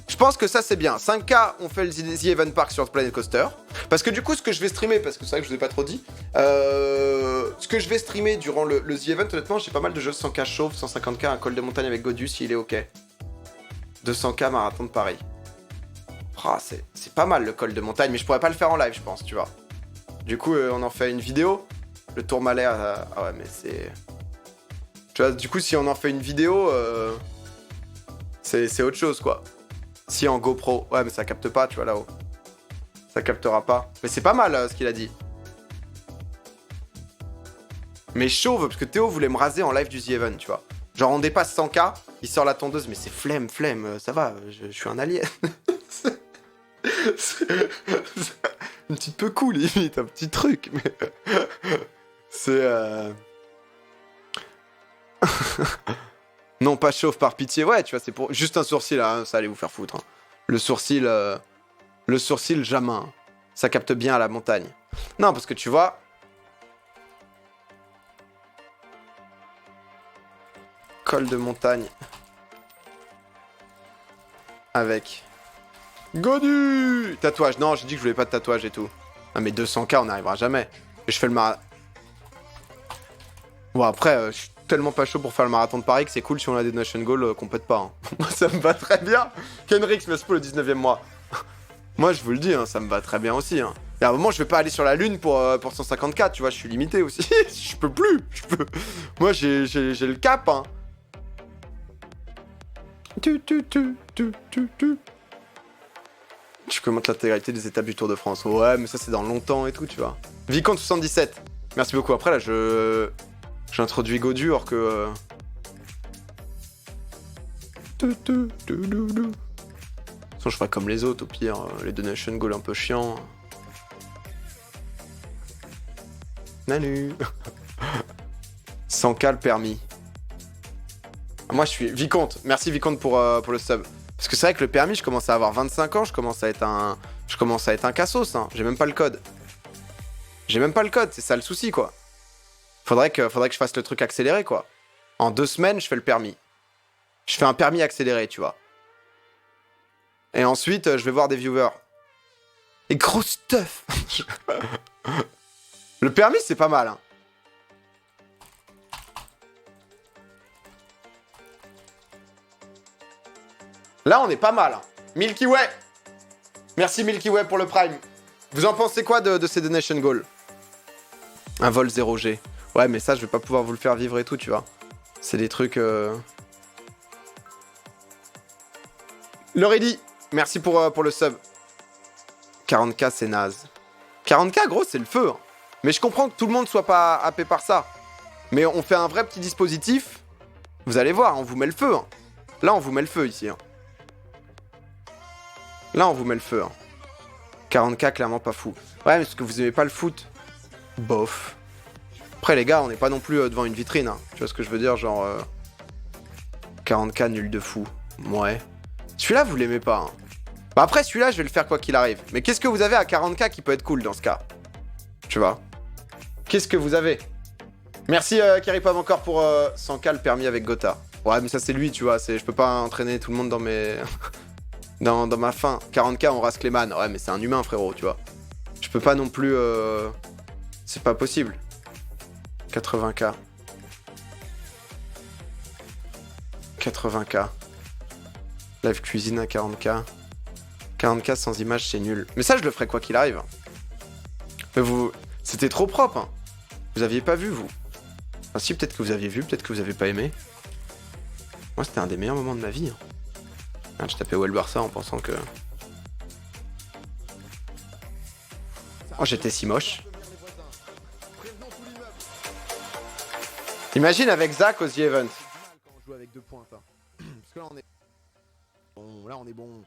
Speaker 1: Je pense que ça c'est bien. 5K, on fait le The Event Park sur Planet Coaster. Parce que du coup, ce que je vais streamer, parce que c'est vrai que je vous ai pas trop dit, ce que je vais streamer durant le The Event, honnêtement, j'ai pas mal de jeux 100K chauve, 150K, un col de montagne avec Godus, s'il est ok. 200K marathon de Paris. Ah, c'est pas mal le col de montagne, mais je pourrais pas le faire en live, je pense, tu vois. Du coup, on en fait une vidéo. Le Tourmalet, ah ouais, mais c'est... Tu vois, du coup, si on en fait une vidéo, c'est autre chose, quoi. Si en GoPro, ouais, mais ça capte pas, tu vois, là-haut. Ça captera pas. Mais c'est pas mal, ce qu'il a dit. Mais chauve, parce que Théo voulait me raser en live du The Event, tu vois. Genre, on dépasse 100K, il sort la tondeuse, mais c'est flemme, ça va, je suis un alien. C'est un petit peu cool, limite, un petit truc, mais... c'est... Non, pas chauve par pitié, ouais, tu vois, c'est pour... Juste un sourcil, là, ça allait vous faire foutre. Hein. Le sourcil, Jamin. Ça capte bien à la montagne. Non, parce que tu vois... Col de montagne. Avec... Godu! Tatouage. Non, j'ai dit que je voulais pas de tatouage et tout. Ah, mais 200K, on n'y arrivera jamais. Et je fais le marathon. Bon, après, je suis tellement pas chaud pour faire le marathon de Paris que c'est cool si on a des Nation Goals qu'on pète pas. Hein. Moi, ça me va très bien. Kenrix, merci pour le 19e mois. Moi, je vous le dis, hein, ça me va très bien aussi. Hein. Et à un moment, je vais pas aller sur la Lune pour 154, tu vois, je suis limité aussi. Je peux plus. Moi, j'ai le cap, hein. Tu commentes l'intégralité des étapes du Tour de France. Ouais, mais ça, c'est dans longtemps et tout, tu vois. Vicomte 77. Merci beaucoup. Après, là, j'introduis Godu, alors que... De toute façon, je ferai comme les autres, au pire. Les Donation Goals un peu chiants. Salut. 100K le permis. Moi, je suis Vicomte. Merci, Vicomte, pour le sub. Parce que c'est vrai que le permis, je commence à avoir 25 ans, je commence à être un cassos, hein. J'ai même pas le code. C'est ça le souci, quoi. Faudrait que je fasse le truc accéléré, quoi. En 2 semaines, je fais le permis. Je fais un permis accéléré, tu vois. Et ensuite, je vais voir des viewers. Et gros stuff. Le permis, c'est pas mal, hein. Là, on est pas mal. Hein. Milky Way. Merci Milky Way pour le Prime. Vous en pensez quoi de ces Donation Goals? Un vol 0G. Ouais, mais ça, je vais pas pouvoir vous le faire vivre et tout, tu vois. C'est des trucs... Laurélie, merci pour le sub. 40K, c'est naze. 40K, gros, c'est le feu. Hein. Mais je comprends que tout le monde soit pas happé par ça. Mais on fait un vrai petit dispositif. Vous allez voir, on vous met le feu. Hein. Là, on vous met le feu, ici. Hein. Là, on vous met le feu. Hein. 40K, clairement pas fou. Ouais, mais parce que vous aimez pas le foot. Bof. Après, les gars, on n'est pas non plus devant une vitrine. Hein. Tu vois ce que je veux dire? Genre... 40K, nul de fou. Ouais. Celui-là, vous l'aimez pas. Hein. Bah après, celui-là, je vais le faire quoi qu'il arrive. Mais qu'est-ce que vous avez à 40K qui peut être cool dans ce cas? Tu vois? Qu'est-ce que vous avez? Merci, Keripov, encore pour 100K le permis avec Gotha. Ouais, mais ça, c'est lui, tu vois. Je peux pas entraîner tout le monde dans mes... dans ma fin. 40K, on rase Cléman. Ouais, mais c'est un humain, frérot, tu vois. Je peux pas non plus... C'est pas possible. 80K. 80K. Live cuisine à 40K. 40K sans image, c'est nul. Mais ça, je le ferai quoi qu'il arrive. Mais vous... C'était trop propre, hein. Vous aviez pas vu, vous. Enfin, si, peut-être que vous aviez vu, peut-être que vous avez pas aimé. Moi, c'était un des meilleurs moments de ma vie. Hein. Ah, je tapais Well Barça en pensant que... Oh, j'étais si moche. Imagine avec Zach au The Event. Quand on joue avec 2 pointes. Hein. Parce que là, on est... Bon, là, on est bon.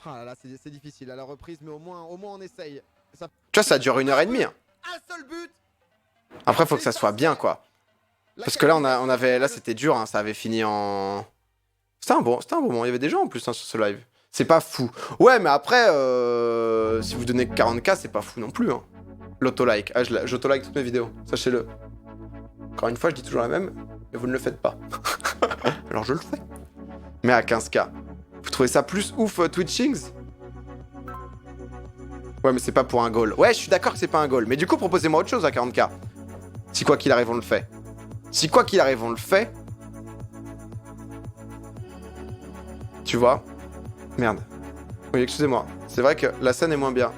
Speaker 1: Ah là là, c'est difficile à la reprise, mais au moins on essaye. Ça... Tu vois, ça dure 1h30. Hein. Un seul but. Après, faut que ça soit bien, quoi. Parce que là, on avait... Là, c'était dur, hein. Ça avait fini en... C'était un bon moment. Il y avait des gens, en plus, hein, sur ce live. C'est pas fou. Ouais, mais après, si vous donnez 40K, c'est pas fou non plus. Hein. L'auto-like. Ah, j'auto-like toutes mes vidéos. Sachez-le. Encore une fois, je dis toujours la même, mais vous ne le faites pas. Alors je le fais. Mais à 15K. Vous trouvez ça plus ouf, Twitchings? Ouais, mais c'est pas pour un goal. Ouais, je suis d'accord que c'est pas un goal. Mais du coup, proposez-moi autre chose à 40k. Si quoi qu'il arrive, on le fait. Si quoi qu'il arrive, on le fait. Tu vois? Merde. Oui, excusez-moi. C'est vrai que la scène est moins bien.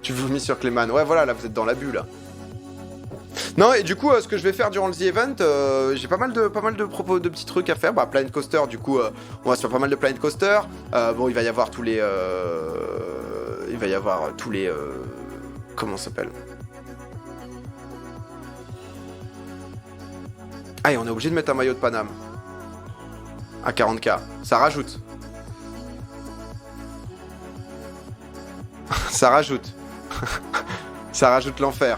Speaker 1: Tu vous mis sur Clayman. Ouais, voilà, là, vous êtes dans l'abus, là. Non, et du coup, ce que je vais faire durant le The Event, j'ai pas mal de propos, de petits trucs à faire. Bah, Planet Coaster, du coup, on va se faire pas mal de Planet Coaster. Bon, il va y avoir tous les... comment ça s'appelle? Ah, et on est obligé de mettre un maillot de Paname. À 40k. Ça rajoute. Ça rajoute. Ça rajoute l'enfer.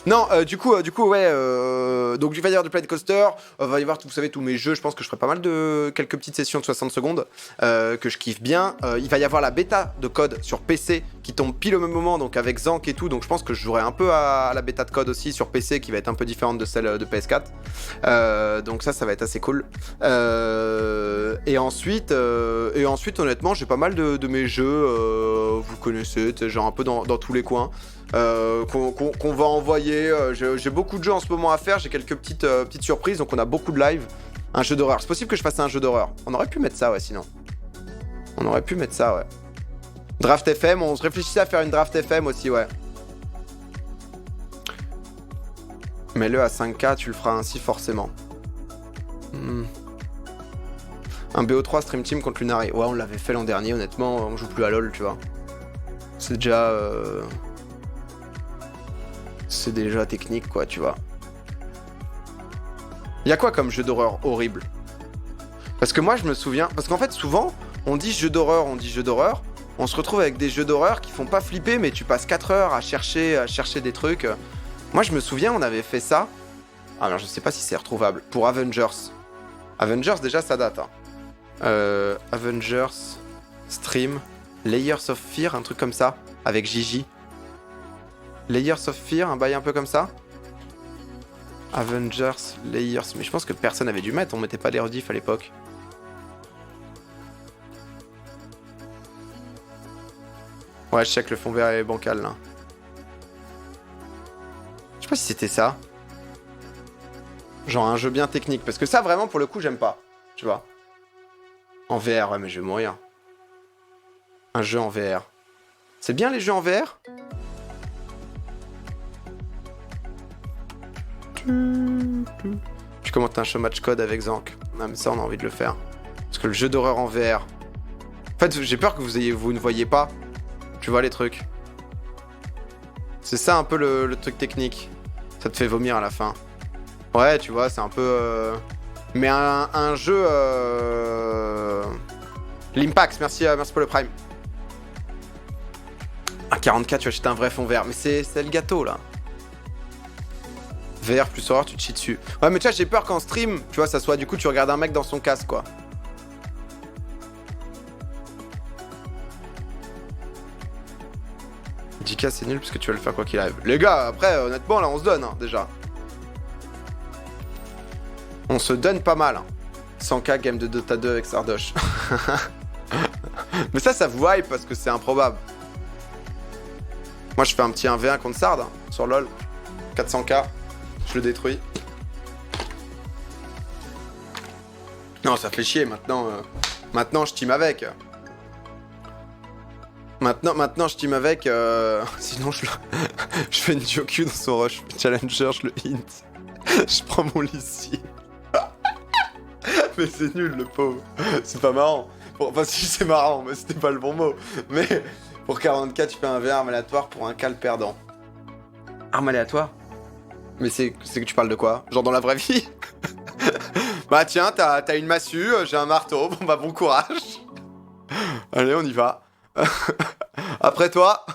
Speaker 1: Non, du coup, ouais. Donc, il va y avoir du Planet Coaster. Va y avoir, vous savez, tous mes jeux. Je pense que je ferai pas mal de quelques petites sessions de 60 secondes que je kiffe bien. Il va y avoir la bêta de code sur PC qui tombe pile au même moment, donc avec Zank et tout. Donc, je pense que je jouerai un peu à la bêta de code aussi sur PC qui va être un peu différente de celle de PS4. Donc, ça va être assez cool. Et ensuite, honnêtement, j'ai pas mal de mes jeux. Vous connaissez, genre un peu dans tous les coins. Qu'on va envoyer. J'ai beaucoup de jeux en ce moment à faire, j'ai quelques petites surprises, donc on a beaucoup de live. Un jeu d'horreur. C'est possible que je fasse un jeu d'horreur. On aurait pu mettre ça, ouais, sinon. On aurait pu mettre ça, ouais. Draft FM, on se réfléchissait à faire une Draft FM aussi, ouais. Mets-le à 5k, tu le feras ainsi forcément. Un BO3 Stream Team contre Lunari. Ouais, on l'avait fait l'an dernier, honnêtement, on joue plus à LoL, tu vois. C'est déjà... C'est déjà technique, quoi, tu vois. Y'a quoi comme jeu d'horreur horrible? Parce que moi, je me souviens... Parce qu'en fait, souvent, on dit jeu d'horreur, on se retrouve avec des jeux d'horreur qui font pas flipper, mais tu passes 4 heures à chercher des trucs. Moi, je me souviens, on avait fait ça. Alors, je sais pas si c'est retrouvable. Pour Avengers. Avengers, déjà, ça date. Hein. Avengers, Stream, Layers of Fear, un truc comme ça, avec Gigi. Layers of Fear, un bail un peu comme ça. Avengers, Layers... Mais je pense que personne avait dû mettre, on mettait pas les rediffs à l'époque. Ouais, je sais que le fond vert est bancal, là. Je sais pas si c'était ça. Genre un jeu bien technique, parce que ça, vraiment, pour le coup, j'aime pas. Tu vois. En VR, ouais, mais je vais mourir. Un jeu en VR. C'est bien les jeux en VR ? Tu commentes un showmatch code avec Zank. Non mais ça on a envie de le faire. Parce que le jeu d'horreur en VR. En fait j'ai peur que vous ne voyez pas. Tu vois les trucs. C'est ça un peu le truc technique. Ça te fait vomir à la fin. Ouais tu vois c'est un peu... Mais un jeu... L'Impax, merci pour le Prime. À 44 tu achètes un vrai fond vert. Mais c'est le gâteau là. VR plus horreur, tu te chies dessus. Ouais, mais tu vois, j'ai peur qu'en stream, tu vois, ça soit du coup, tu regardes un mec dans son casque, quoi. JK, c'est nul parce que tu vas le faire quoi qu'il arrive. Les gars, après, honnêtement, là, on se donne, hein, déjà. On se donne pas mal. Hein. 100k game de Dota 2 avec Sardoche. Mais ça vous hype parce que c'est improbable. Moi, je fais un petit 1v1 contre Sard hein, sur LoL. 400k. Je le détruis. Non, ça fait chier. Maintenant, maintenant je team avec. Maintenant, je team avec. Sinon, je fais une Joku dans son rush challenger, je le hint. Je prends mon Lissi. Mais c'est nul, le pauvre. C'est pas marrant. Bon, enfin, si, c'est marrant, mais c'était pas le bon mot. Mais pour 44, tu fais un V arme aléatoire pour un cal perdant. Arme aléatoire? Mais c'est que tu parles de quoi? Genre dans la vraie vie? Bah tiens, t'as une massue, j'ai un marteau, bon bah bon courage. Allez, on y va. Après toi.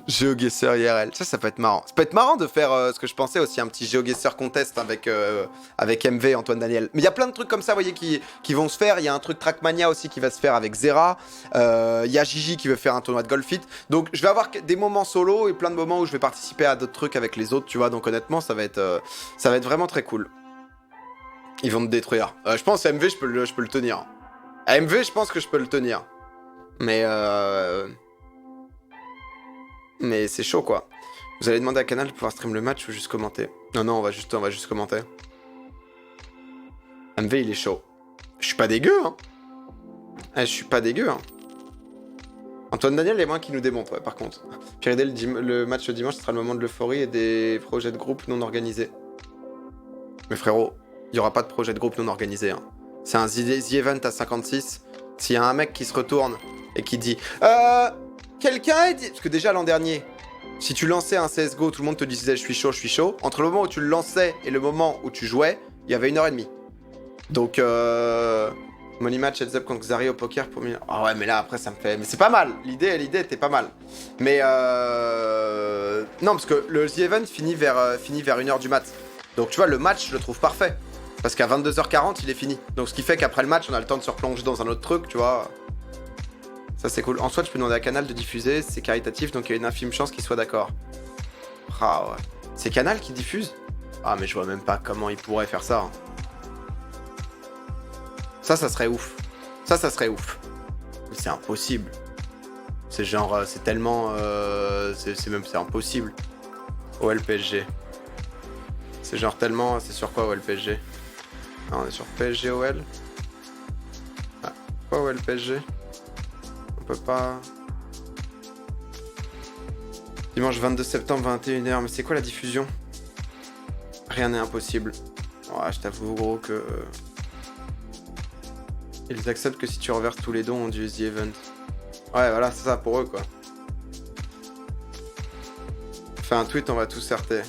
Speaker 1: GeoGuessr IRL, ça peut être marrant. Ça peut être marrant de faire ce que je pensais aussi, un petit GeoGuessr contest avec MV, Antoine Daniel. Mais il y a plein de trucs comme ça, vous voyez, qui vont se faire. Il y a un truc Trackmania aussi qui va se faire avec Zera. Il y a Gigi qui veut faire un tournoi de Golf Fit. Donc je vais avoir des moments solo et plein de moments où je vais participer à d'autres trucs avec les autres, tu vois. Donc honnêtement, ça va être vraiment très cool. Ils vont te détruire. Je pense MV, je peux le tenir. À MV, je pense que je peux le tenir. Mais c'est chaud, quoi. Vous allez demander à Canal de pouvoir stream le match ou juste commenter? Non, on va juste commenter. MV, il est chaud. Je suis pas dégueu, hein. Je suis pas dégueu, hein. Antoine Daniel est moins qui nous démonte, ouais, par contre. Pierre Idel, le match le dimanche, ce sera le moment de l'euphorie et des projets de groupe non organisés. Mais frérot, il y aura pas de projet de groupe non organisé, hein. C'est un The Event à 56. S'il y a un mec qui se retourne et qui dit quelqu'un est... Parce que déjà l'an dernier, si tu lançais un CSGO, tout le monde te disait je suis chaud. Entre le moment où tu le lançais et le moment où tu jouais, il y avait 1h30. Donc Money Match heads up contre Xari au poker pour 1000. Ah ouais, mais là après ça me fait... Mais c'est pas mal, l'idée était pas mal. Mais non, parce que le The Event finit vers 1h du mat. Donc tu vois, le match, je le trouve parfait. Parce qu'à 22h40, il est fini. Donc ce qui fait qu'après le match, on a le temps de se replonger dans un autre truc, tu vois. Ça c'est cool. En soi, tu peux demander à Canal de diffuser, c'est caritatif, donc il y a une infime chance qu'il soit d'accord. Ah ouais. C'est Canal qui diffuse? Ah mais je vois même pas comment il pourrait faire ça. Ça serait ouf. Ça serait ouf. Mais c'est impossible. C'est genre, c'est tellement... c'est impossible. OL PSG. C'est genre tellement... C'est sur quoi OL PSG? Ah, on est sur PSG OL. Ah, quoi OL PSG? On peut pas... Dimanche 22 septembre 21h, mais c'est quoi la diffusion? Rien n'est impossible. Ouais, je t'avoue gros que... Ils acceptent que si tu reverses tous les dons du The Event. Ouais voilà, c'est ça pour eux quoi. Fais un tweet, on va tous certer.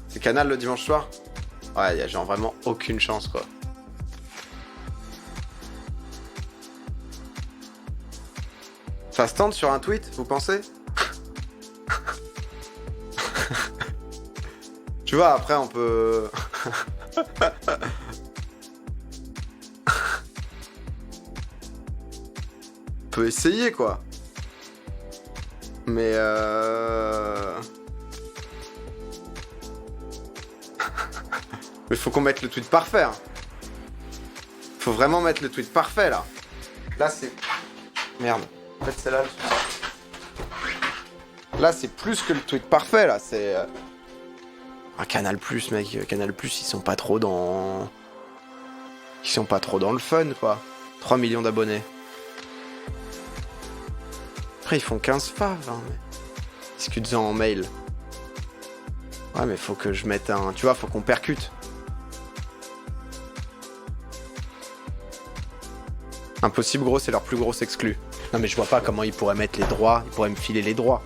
Speaker 1: C'est Canal le dimanche soir? Ouais, y'a genre vraiment aucune chance quoi. Ça se tente sur un tweet, vous pensez? Tu vois, après on peut... on peut essayer quoi. Mais mais faut qu'on mette le tweet parfait. Hein. Faut vraiment mettre le tweet parfait là. Là c'est... Merde. En fait c'est là. Là c'est plus que le tweet parfait là. C'est... Un Canal Plus mec. Canal Plus ils sont pas trop dans... Ils sont pas trop dans le fun quoi. 3 millions d'abonnés. Après ils font 15 faves. Hein, mais... Discute-en en mail. Ouais mais faut que je mette un... Tu vois, faut qu'on percute. Impossible gros, c'est leur plus grosse exclu. Non mais je vois pas comment ils pourraient mettre les droits. Ils pourraient me filer les droits.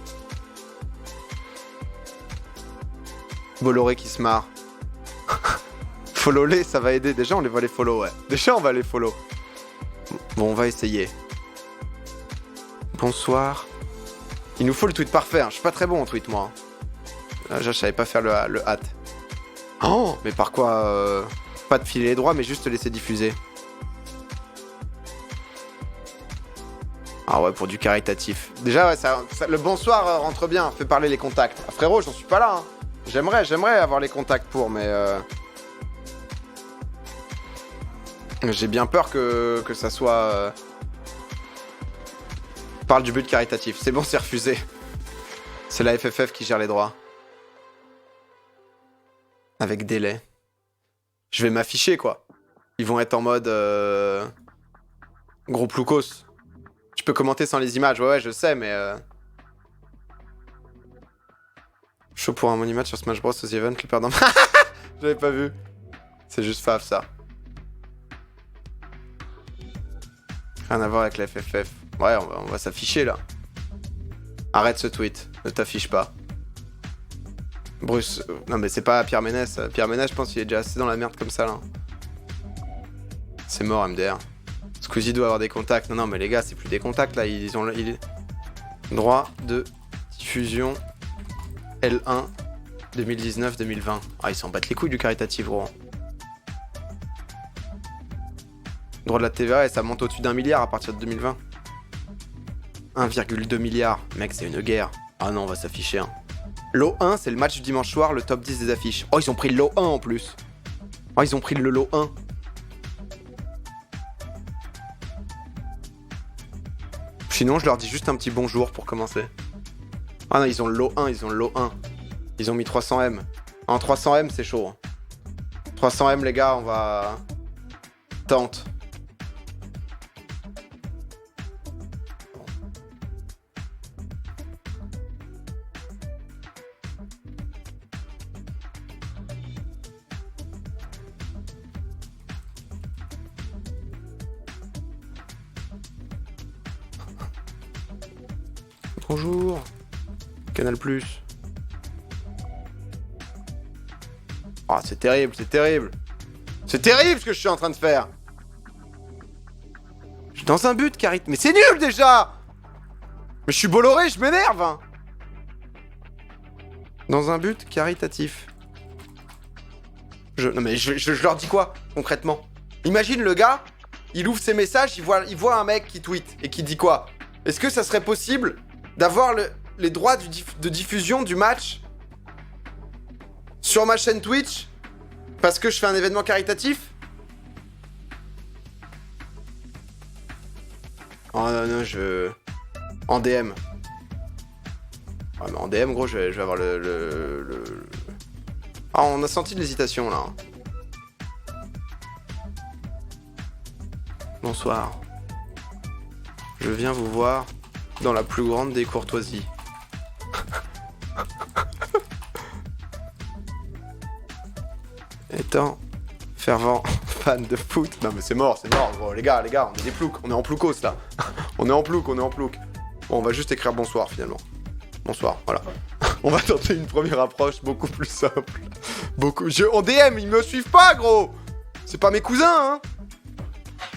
Speaker 1: Bolloré qui se marre. Follow-les, ça va aider. Déjà on les va les follow, ouais. Déjà on va les follow. Bon, on va essayer. Bonsoir. Il nous faut le tweet parfait, hein. Je suis pas très bon en tweet moi. Là, je savais pas faire le hâte. Oh, mais par quoi pas de filer les droits, mais juste te laisser diffuser. Ah ouais, pour du caritatif. Déjà, ouais, le bonsoir rentre bien, fait parler les contacts. Ah, frérot, j'en suis pas là. Hein. J'aimerais avoir les contacts pour, mais... J'ai bien peur que ça soit... Parle du but caritatif. C'est bon, c'est refusé. C'est la FFF qui gère les droits. Avec délai. Je vais m'afficher, quoi. Ils vont être en mode... Gros ploucos. Tu peux commenter sans les images. Ouais, je sais, mais... Chaud pour un money match sur Smash Bros. Aux event, le perdant. J'avais pas vu. C'est juste faf, ça. Rien à voir avec la FFF. Ouais, on va s'afficher, là. Arrête ce tweet. Ne t'affiche pas. Bruce... Non, mais c'est pas Pierre Ménès. Pierre Ménès, je pense qu'il est déjà assez dans la merde comme ça, là. C'est mort, MDR. Squeezie doit avoir des contacts. Non, mais les gars, c'est plus des contacts, là. Ils ont... Droit de diffusion L1 2019-2020. Ah, ils s'en battent les couilles du caritatif, gros. Droit de la TVA, et ça monte au-dessus d'1 milliard à partir de 2020. 1,2 milliard. Mec, c'est une guerre. Ah non, on va s'afficher. Hein. Lot 1, c'est le match du dimanche soir, le top 10 des affiches. Oh, ils ont pris le lot 1 en plus. Oh, ils ont pris le lot 1. Sinon, je leur dis juste un petit bonjour pour commencer. Ah non, ils ont le lot 1, ils ont le lot 1. Ils ont mis 300M. En 300M, c'est chaud. 300M, les gars, on va... Tente. Bonjour. Canal+. Oh, c'est terrible, c'est terrible. C'est terrible ce que je suis en train de faire. Je suis dans un but, Carit. Mais c'est nul déjà. Mais je suis Bolloré, je m'énerve. Hein. Dans un but caritatif. Non mais je leur dis quoi, concrètement? Imagine le gars, il ouvre ses messages, il voit un mec qui tweet et qui dit quoi? Est-ce que ça serait possible d'avoir les droits de diffusion du match sur ma chaîne Twitch parce que je fais un événement caritatif? Oh non, en DM. Ouais, mais en DM, gros, je vais avoir le... Ah, on a senti de l'hésitation, là. Bonsoir. Je viens vous voir dans la plus grande des courtoisies. Étant fervent fan de foot... Non mais c'est mort, gros. Les gars, on est des ploucs. On est en ploucos, là. on est en plouc. Bon, on va juste écrire bonsoir, finalement. Bonsoir, voilà. On va tenter une première approche beaucoup plus simple. En DM, ils me suivent pas, gros. C'est pas mes cousins, hein.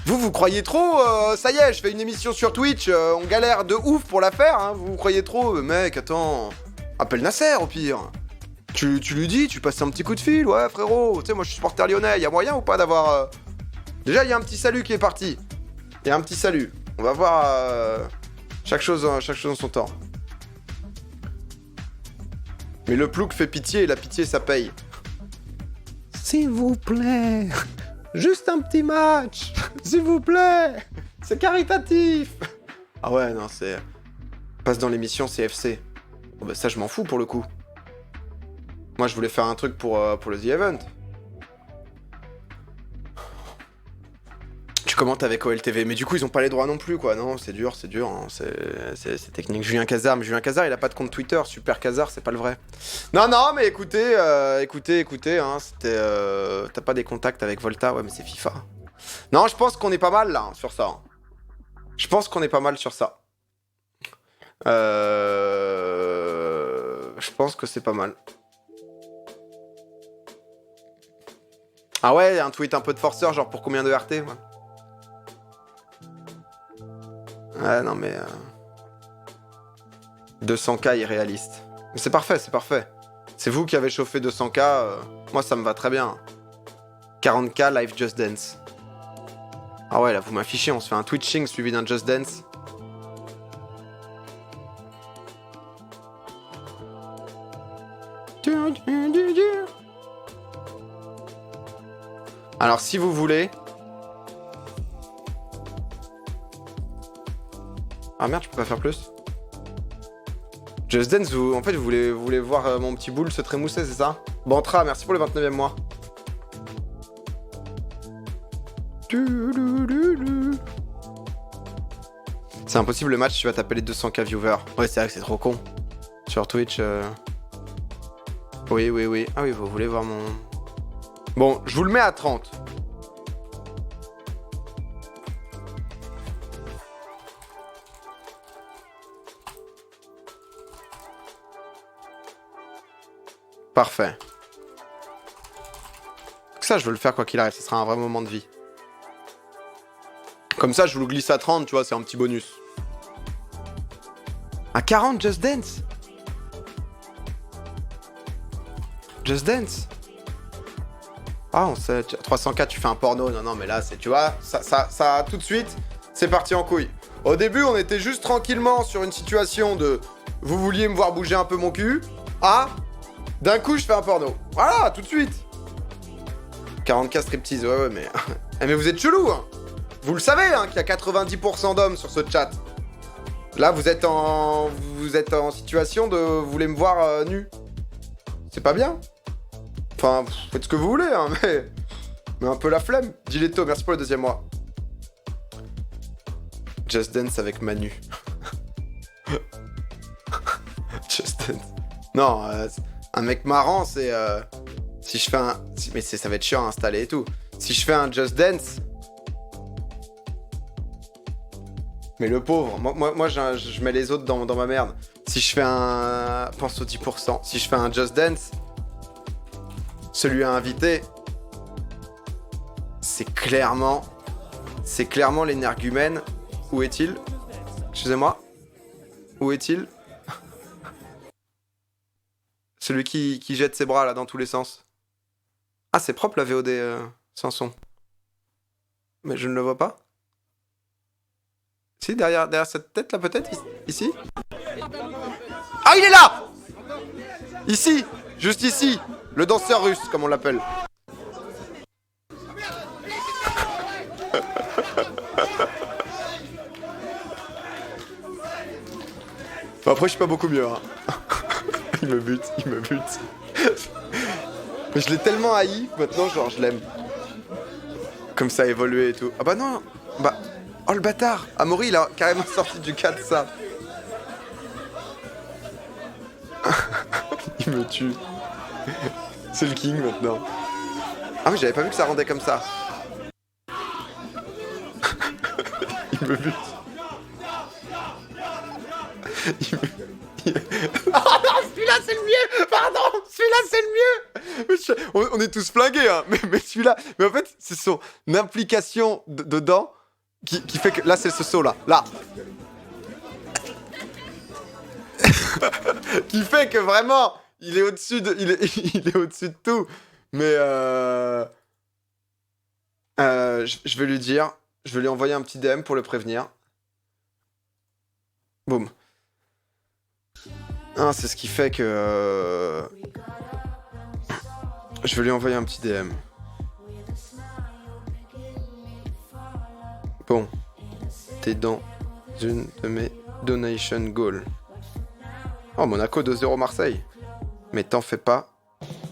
Speaker 1: Vous croyez trop, ça y est, je fais une émission sur Twitch, on galère de ouf pour la faire, hein. Vous croyez trop, mec, attends. Appelle Nasser, au pire. Tu lui dis, tu passes un petit coup de fil, ouais, frérot. Tu sais, moi, je suis supporter lyonnais, y a moyen ou pas d'avoir... Déjà, il y a un petit salut qui est parti. Il y a un petit salut. On va voir chaque chose en son temps. Mais le plouc fait pitié et la pitié, ça paye. S'il vous plaît, juste un petit match, s'il vous plaît, c'est caritatif. Ah ouais, non, c'est... Passe dans l'émission CFC. Oh bah ça, je m'en fous pour le coup. Moi, je voulais faire un truc pour le The Event. Tu commentes avec OLTV, mais du coup, ils ont pas les droits non plus, quoi. Non, c'est dur, hein. C'est technique. Julien Cazard, il a pas de compte Twitter. Super Cazard, c'est pas le vrai. Non, mais écoutez, hein, c'était... T'as pas des contacts avec Volta? Ouais, mais c'est FIFA. Non, je pense qu'on est pas mal, là, hein, sur ça. Hein. Je pense qu'on est pas mal sur ça. Je pense que c'est pas mal. Ah ouais, un tweet un peu de forceur, genre pour combien de RT, ouais. Ouais, non mais... 200K irréaliste. Mais c'est parfait, c'est parfait. C'est vous qui avez chauffé 200K, moi ça me va très bien. 40K live Just Dance. Ah ouais, là vous m'affichez, on se fait un Twitching suivi d'un Just Dance. Alors si vous voulez... Ah merde, je peux pas faire plus. Just Dance, en fait, vous voulez voir mon petit boule se trémousser, c'est ça? Bantra, merci pour le 29e mois. C'est impossible le match, tu vas taper les 200K viewers. Ouais, c'est vrai que c'est trop con. Sur Twitch... Oui. Ah oui, vous voulez voir mon... Bon, je vous le mets à 30. Parfait. Ça, je veux le faire quoi qu'il arrive, ce sera un vrai moment de vie. Comme ça, je vous le glisse à 30, tu vois, c'est un petit bonus. À 40, Just Dance? Just Dance? Ah, on sait, 304, tu fais un porno. Non, mais là, c'est, tu vois, ça, tout de suite, c'est parti en couille. Au début, on était juste tranquillement sur une situation de... Vous vouliez me voir bouger un peu mon cul. Ah, d'un coup, je fais un porno. Voilà, tout de suite. 40K striptease, ouais, mais... Eh, mais vous êtes chelou, hein. Vous le savez, hein, qu'il y a 90% d'hommes sur ce chat. Là, vous êtes en situation de... Vous voulez me voir nu. C'est pas bien. Enfin, faites ce que vous voulez, hein, mais un peu la flemme. Giletto, merci pour le 2e mois. Just Dance avec Manu. Just Dance. Non, un mec marrant, c'est... si je fais un... Mais ça va être chiant à installer et tout. Si je fais un Just Dance... Mais le pauvre, moi je mets les autres dans ma merde. Si je fais un... Pense aux 10%. Si je fais un Just Dance... Celui à inviter... C'est clairement l'énergumène. Où est-il? Excusez-moi. Où est-il? Celui qui jette ses bras là dans tous les sens. Ah, c'est propre la VOD sans son. Mais je ne le vois pas. Si, derrière cette tête là peut-être? Ici? Ah, il est là! Ici! Juste ici! Le danseur russe, comme on l'appelle. Bon, après, je suis pas beaucoup mieux. Hein. il me bute. Mais je l'ai tellement haï, maintenant, genre, je l'aime. Comme ça a évolué et tout. Ah bah non. Bah... Oh, le bâtard. Amaury, il a carrément sorti du cadre, ça. il me tue. C'est le king, maintenant. Ah, mais j'avais pas vu que ça rendait comme ça. il me bute. Ah non, celui-là c'est le mieux. Pardon, celui-là c'est le mieux. On est tous flingués, hein. Mais celui-là, mais en fait, c'est son implication dedans qui fait que là c'est ce saut là, qui fait que vraiment, il est au-dessus de, il est au-dessus de tout. Mais je vais lui dire, je vais lui envoyer un petit DM pour le prévenir. Boum. Ah, c'est ce qui fait que... Je vais lui envoyer un petit DM. Bon. T'es dans une de mes donation goals. Oh, Monaco 2-0 Marseille. Mais t'en fais pas.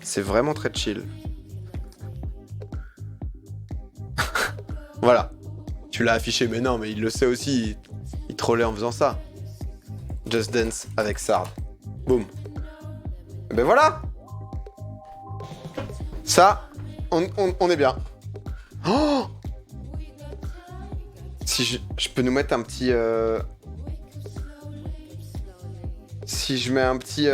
Speaker 1: C'est vraiment très chill. Voilà. Tu l'as affiché, mais non, mais il le sait aussi. Il trollait en faisant ça. Just Dance avec Sard. Boum. Et ben voilà. Ça, on est bien. Oh, si je peux nous mettre un petit... Si je mets un petit...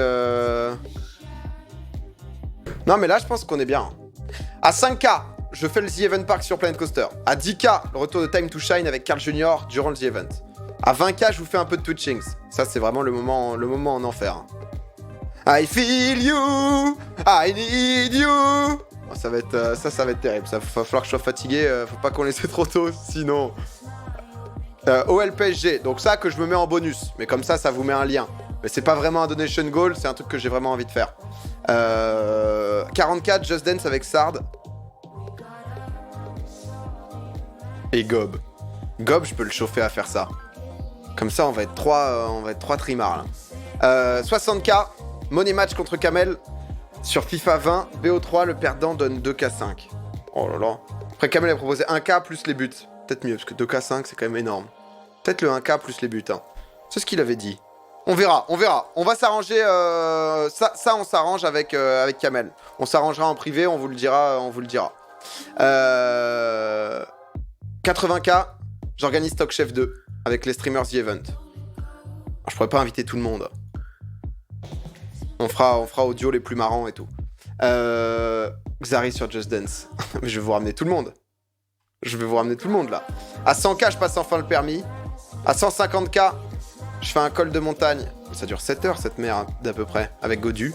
Speaker 1: Non mais là je pense qu'on est bien. À 5K, je fais le The Event Park sur Planet Coaster. À 10K, le retour de Time to Shine avec Carl Jr. durant le The Event. À 20K, je vous fais un peu de Twitchings. Ça, c'est vraiment le moment en enfer. I feel you, I need you. Oh, ça va être terrible. Ça va falloir que je sois fatigué. Faut pas qu'on laisse trop tôt, sinon. OL PSG. Donc ça que je me mets en bonus. Mais comme ça vous met un lien. Mais c'est pas vraiment un donation goal. C'est un truc que j'ai vraiment envie de faire. 44 Just Dance avec Sard. Et Gob. Gob, je peux le chauffer à faire ça. Comme ça, on va être trois trimards là. 60K, money match contre Kamel. Sur FIFA 20, BO3, le perdant donne 2K5. Oh là là. Après, Kamel a proposé 1K plus les buts. Peut-être mieux, parce que 2K5, c'est quand même énorme. Peut-être le 1K plus les buts. Hein. C'est ce qu'il avait dit. On verra. On va s'arranger. Ça, on s'arrange avec Kamel. On s'arrangera en privé, on vous le dira. 80K, j'organise Talk Chef 2 avec les streamers The Event. Alors, je pourrais pas inviter tout le monde. On fera audio les plus marrants et tout. Xari sur Just Dance. Mais je vais vous ramener tout le monde. Là. À 100K, je passe enfin le permis. À 150K, je fais un col de montagne. Ça dure 7 heures cette merde d'à peu près. Avec Godu.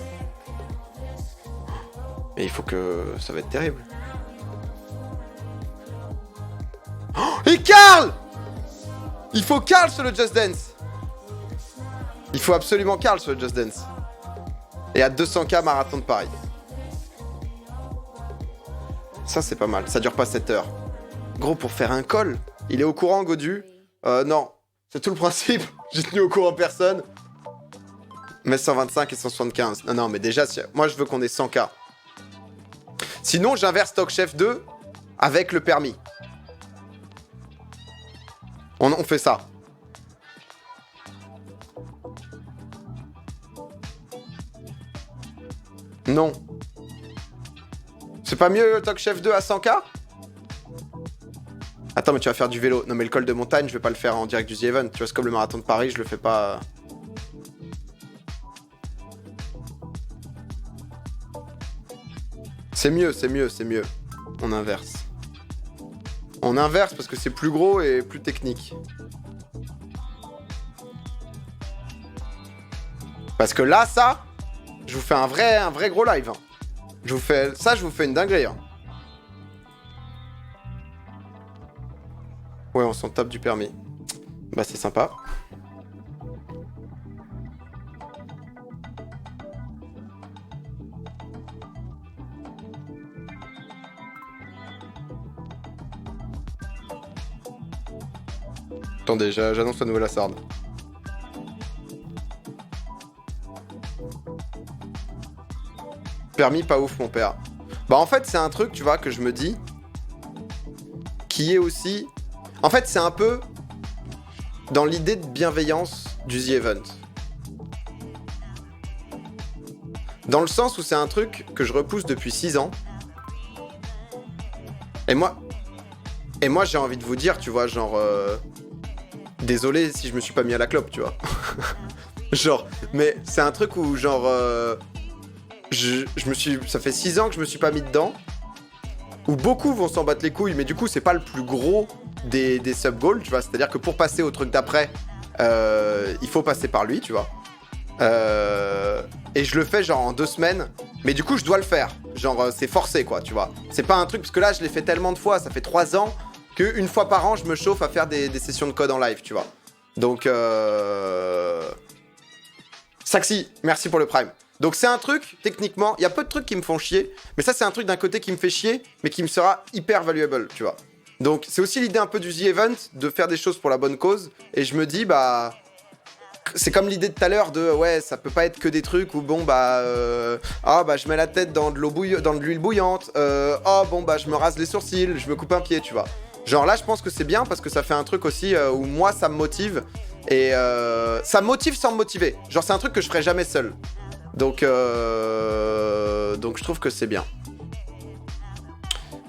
Speaker 1: Et il faut que... Ça va être terrible. Oh, et Karl! Il faut Karl sur le Just Dance. Il faut absolument Karl sur le Just Dance. Et à 200K, marathon de Paris. Ça, c'est pas mal. Ça dure pas 7 heures. Gros, pour faire un call, il est au courant, Godu? Non. C'est tout le principe. J'ai tenu au courant personne. Mais 125 et 175. Non, non, mais déjà, moi, je veux qu'on ait 100K. Sinon, j'inverse Stock Chef 2 avec le permis. On fait ça. Non. C'est pas mieux Stock Chef 2 à 100K? Attends, mais tu vas faire du vélo. Non, mais le col de montagne, je vais pas le faire en direct du The Event. Tu vois, c'est comme le marathon de Paris, je le fais pas... C'est mieux, c'est mieux, c'est mieux. On inverse. On inverse parce que c'est plus gros et plus technique. Parce que là, ça, je vous fais un vrai gros live. Hein. Je vous fais une dinguerie. Hein. Ouais, on s'en tape du permis. Bah, c'est sympa. Attendez, j'annonce la nouvelle Assard. Permis pas ouf, mon père. Bah, en fait, c'est un truc, tu vois, que je me dis, qui est aussi... En fait, c'est un peu dans l'idée de bienveillance du The Event. Dans le sens où c'est un truc que je repousse depuis 6 ans. Et moi, j'ai envie de vous dire, tu vois, genre... Désolé si je me suis pas mis à la clope, tu vois. Genre, mais c'est un truc où, genre... je me suis... Ça fait 6 ans que je me suis pas mis dedans. Où beaucoup vont s'en battre les couilles, mais du coup, c'est pas le plus gros des sub-goals, tu vois. C'est-à-dire que pour passer au truc d'après, il faut passer par lui, tu vois. Et je le fais genre en 2 semaines. Mais du coup, je dois le faire. Genre, c'est forcé, quoi, tu vois. C'est pas un truc... Parce que là, je l'ai fait tellement de fois, ça fait 3 ans... qu'une fois par an, je me chauffe à faire des sessions de code en live, tu vois. Donc, Saxi, merci pour le prime. Donc c'est un truc, techniquement, il y a peu de trucs qui me font chier, mais ça c'est un truc d'un côté qui me fait chier, mais qui me sera hyper valuable, tu vois. Donc c'est aussi l'idée un peu du The Event, de faire des choses pour la bonne cause, et je me dis, bah... C'est comme l'idée de tout à l'heure de, ouais, ça peut pas être que des trucs où, bon, bah... ah, bah je mets la tête dans de l'huile bouillante, oh, bon, bah je me rase les sourcils, je me coupe un pied, tu vois. Genre là, je pense que c'est bien parce que ça fait un truc aussi où moi, ça me motive. Et ça me motive sans me motiver. Genre, c'est un truc que je ferais jamais seul. Donc je trouve que c'est bien.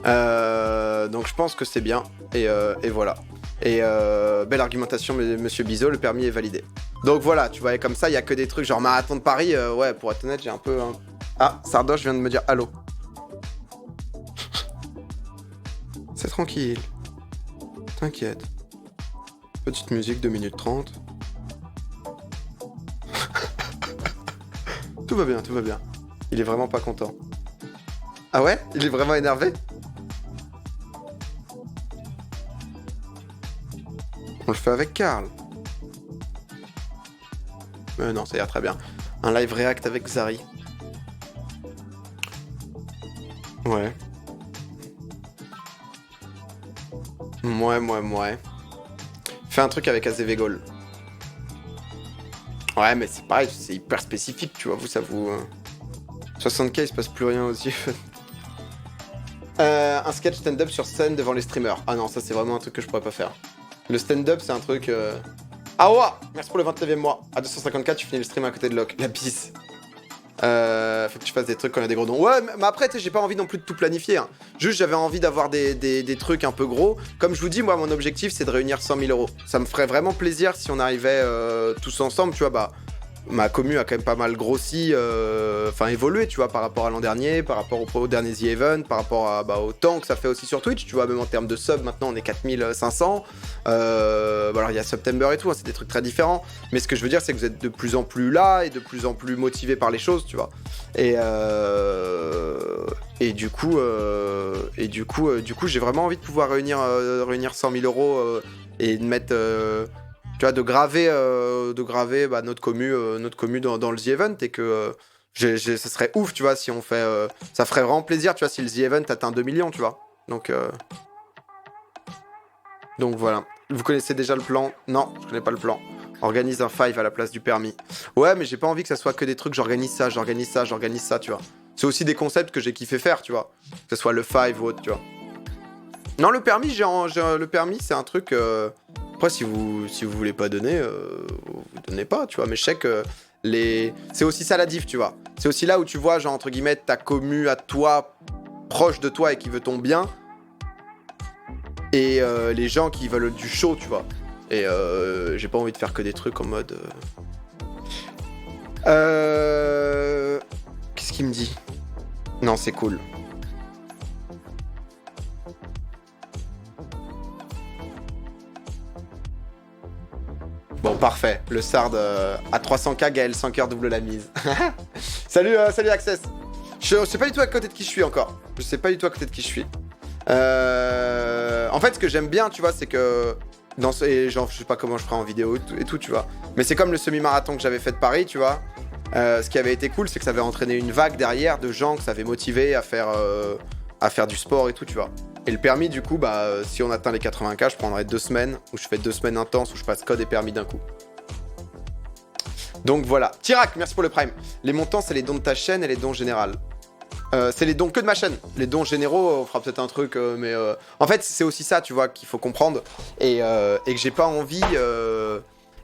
Speaker 1: Donc je pense que c'est bien. Et voilà. Et belle argumentation, monsieur Bizot, le permis est validé. Donc voilà, tu vois, et comme ça, il y a que des trucs genre marathon de Paris. Ouais, pour être honnête, j'ai un peu... Ah, Sardoche vient de me dire allô. C'est tranquille. T'inquiète. Petite musique, 2 minutes 30. Tout va bien, tout va bien. Il est vraiment pas content. Ah ouais? Il est vraiment énervé? On le fait avec Karl. Non, ça ira très bien. Un live react avec Zari. Ouais. Ouais. Fais un truc avec Azevegol. Ouais, mais c'est pareil, c'est hyper spécifique, tu vois, vous, ça vous... 60K, il se passe plus rien aux yeux. Un sketch stand-up sur scène devant les streamers. Ah non, ça c'est vraiment un truc que je pourrais pas faire. Le stand-up, c'est un truc... Ah ouais. Merci pour le 29e mois. À 254, tu finis le stream à côté de Locke. La bise. Faut que tu fasses des trucs quand il y a des gros dons. Ouais, mais après, tu sais, j'ai pas envie non plus de tout planifier. Hein. Juste, j'avais envie d'avoir des trucs un peu gros. Comme je vous dis, moi, mon objectif, c'est de réunir 100 000 euros. Ça me ferait vraiment plaisir si on arrivait tous ensemble, tu vois, bah... Ma commu a quand même pas mal grossi, enfin évolué, tu vois, par rapport à l'an dernier, par rapport au dernier The Event, par rapport à, au temps que ça fait aussi sur Twitch, tu vois, même en termes de subs, maintenant on est 4500. Alors il y a September et tout, hein, c'est des trucs très différents. Mais ce que je veux dire, c'est que vous êtes de plus en plus là et de plus en plus motivé par les choses, tu vois. Et du coup, j'ai vraiment envie de pouvoir réunir 100 000 euros et de mettre... tu vois, de graver notre commu dans le The Event et que Ce serait ouf, tu vois, si on fait... ça ferait vraiment plaisir, tu vois, si le The Event atteint 2 millions, tu vois. Donc voilà. Vous connaissez déjà le plan? Non, je connais pas le plan. Organise un 5 à la place du permis. Ouais, mais j'ai pas envie que ça soit que des trucs, j'organise ça, tu vois. C'est aussi des concepts que j'ai kiffé faire, tu vois. Que ce soit le 5 ou autre, tu vois. Non, le permis, le permis, c'est un truc... Après, si vous voulez pas donner, vous donnez pas, tu vois. Mais je sais que c'est aussi ça la diff, tu vois. C'est aussi là où tu vois, genre, entre guillemets, ta commu à toi, proche de toi et qui veut ton bien. Et les gens qui veulent du show, tu vois. Et j'ai pas envie de faire que des trucs en mode... Qu'est-ce qu'il me dit? Non, c'est cool. Bon, parfait. Le Sard à 300k, Gaël 100 cœurs double la mise. Salut Access. Je sais pas du tout à côté de qui je suis encore. Je sais pas du tout à côté de qui je suis. En fait, ce que j'aime bien, tu vois, c'est que... genre, je sais pas comment je ferai en vidéo et tout, tu vois. Mais c'est comme le semi-marathon que j'avais fait de Paris, tu vois. Ce qui avait été cool, c'est que ça avait entraîné une vague derrière de gens que ça avait motivé à faire du sport et tout, tu vois. Et le permis, du coup, si on atteint les 80k, je prendrai 2 semaines, où je fais 2 semaines intenses, où je passe code et permis d'un coup. Donc voilà. Tirac, merci pour le prime. Les montants, c'est les dons de ta chaîne et les dons généraux. C'est les dons que de ma chaîne. Les dons généraux, on fera peut-être un truc, mais... En fait, c'est aussi ça, tu vois, qu'il faut comprendre. Et que j'ai pas envie...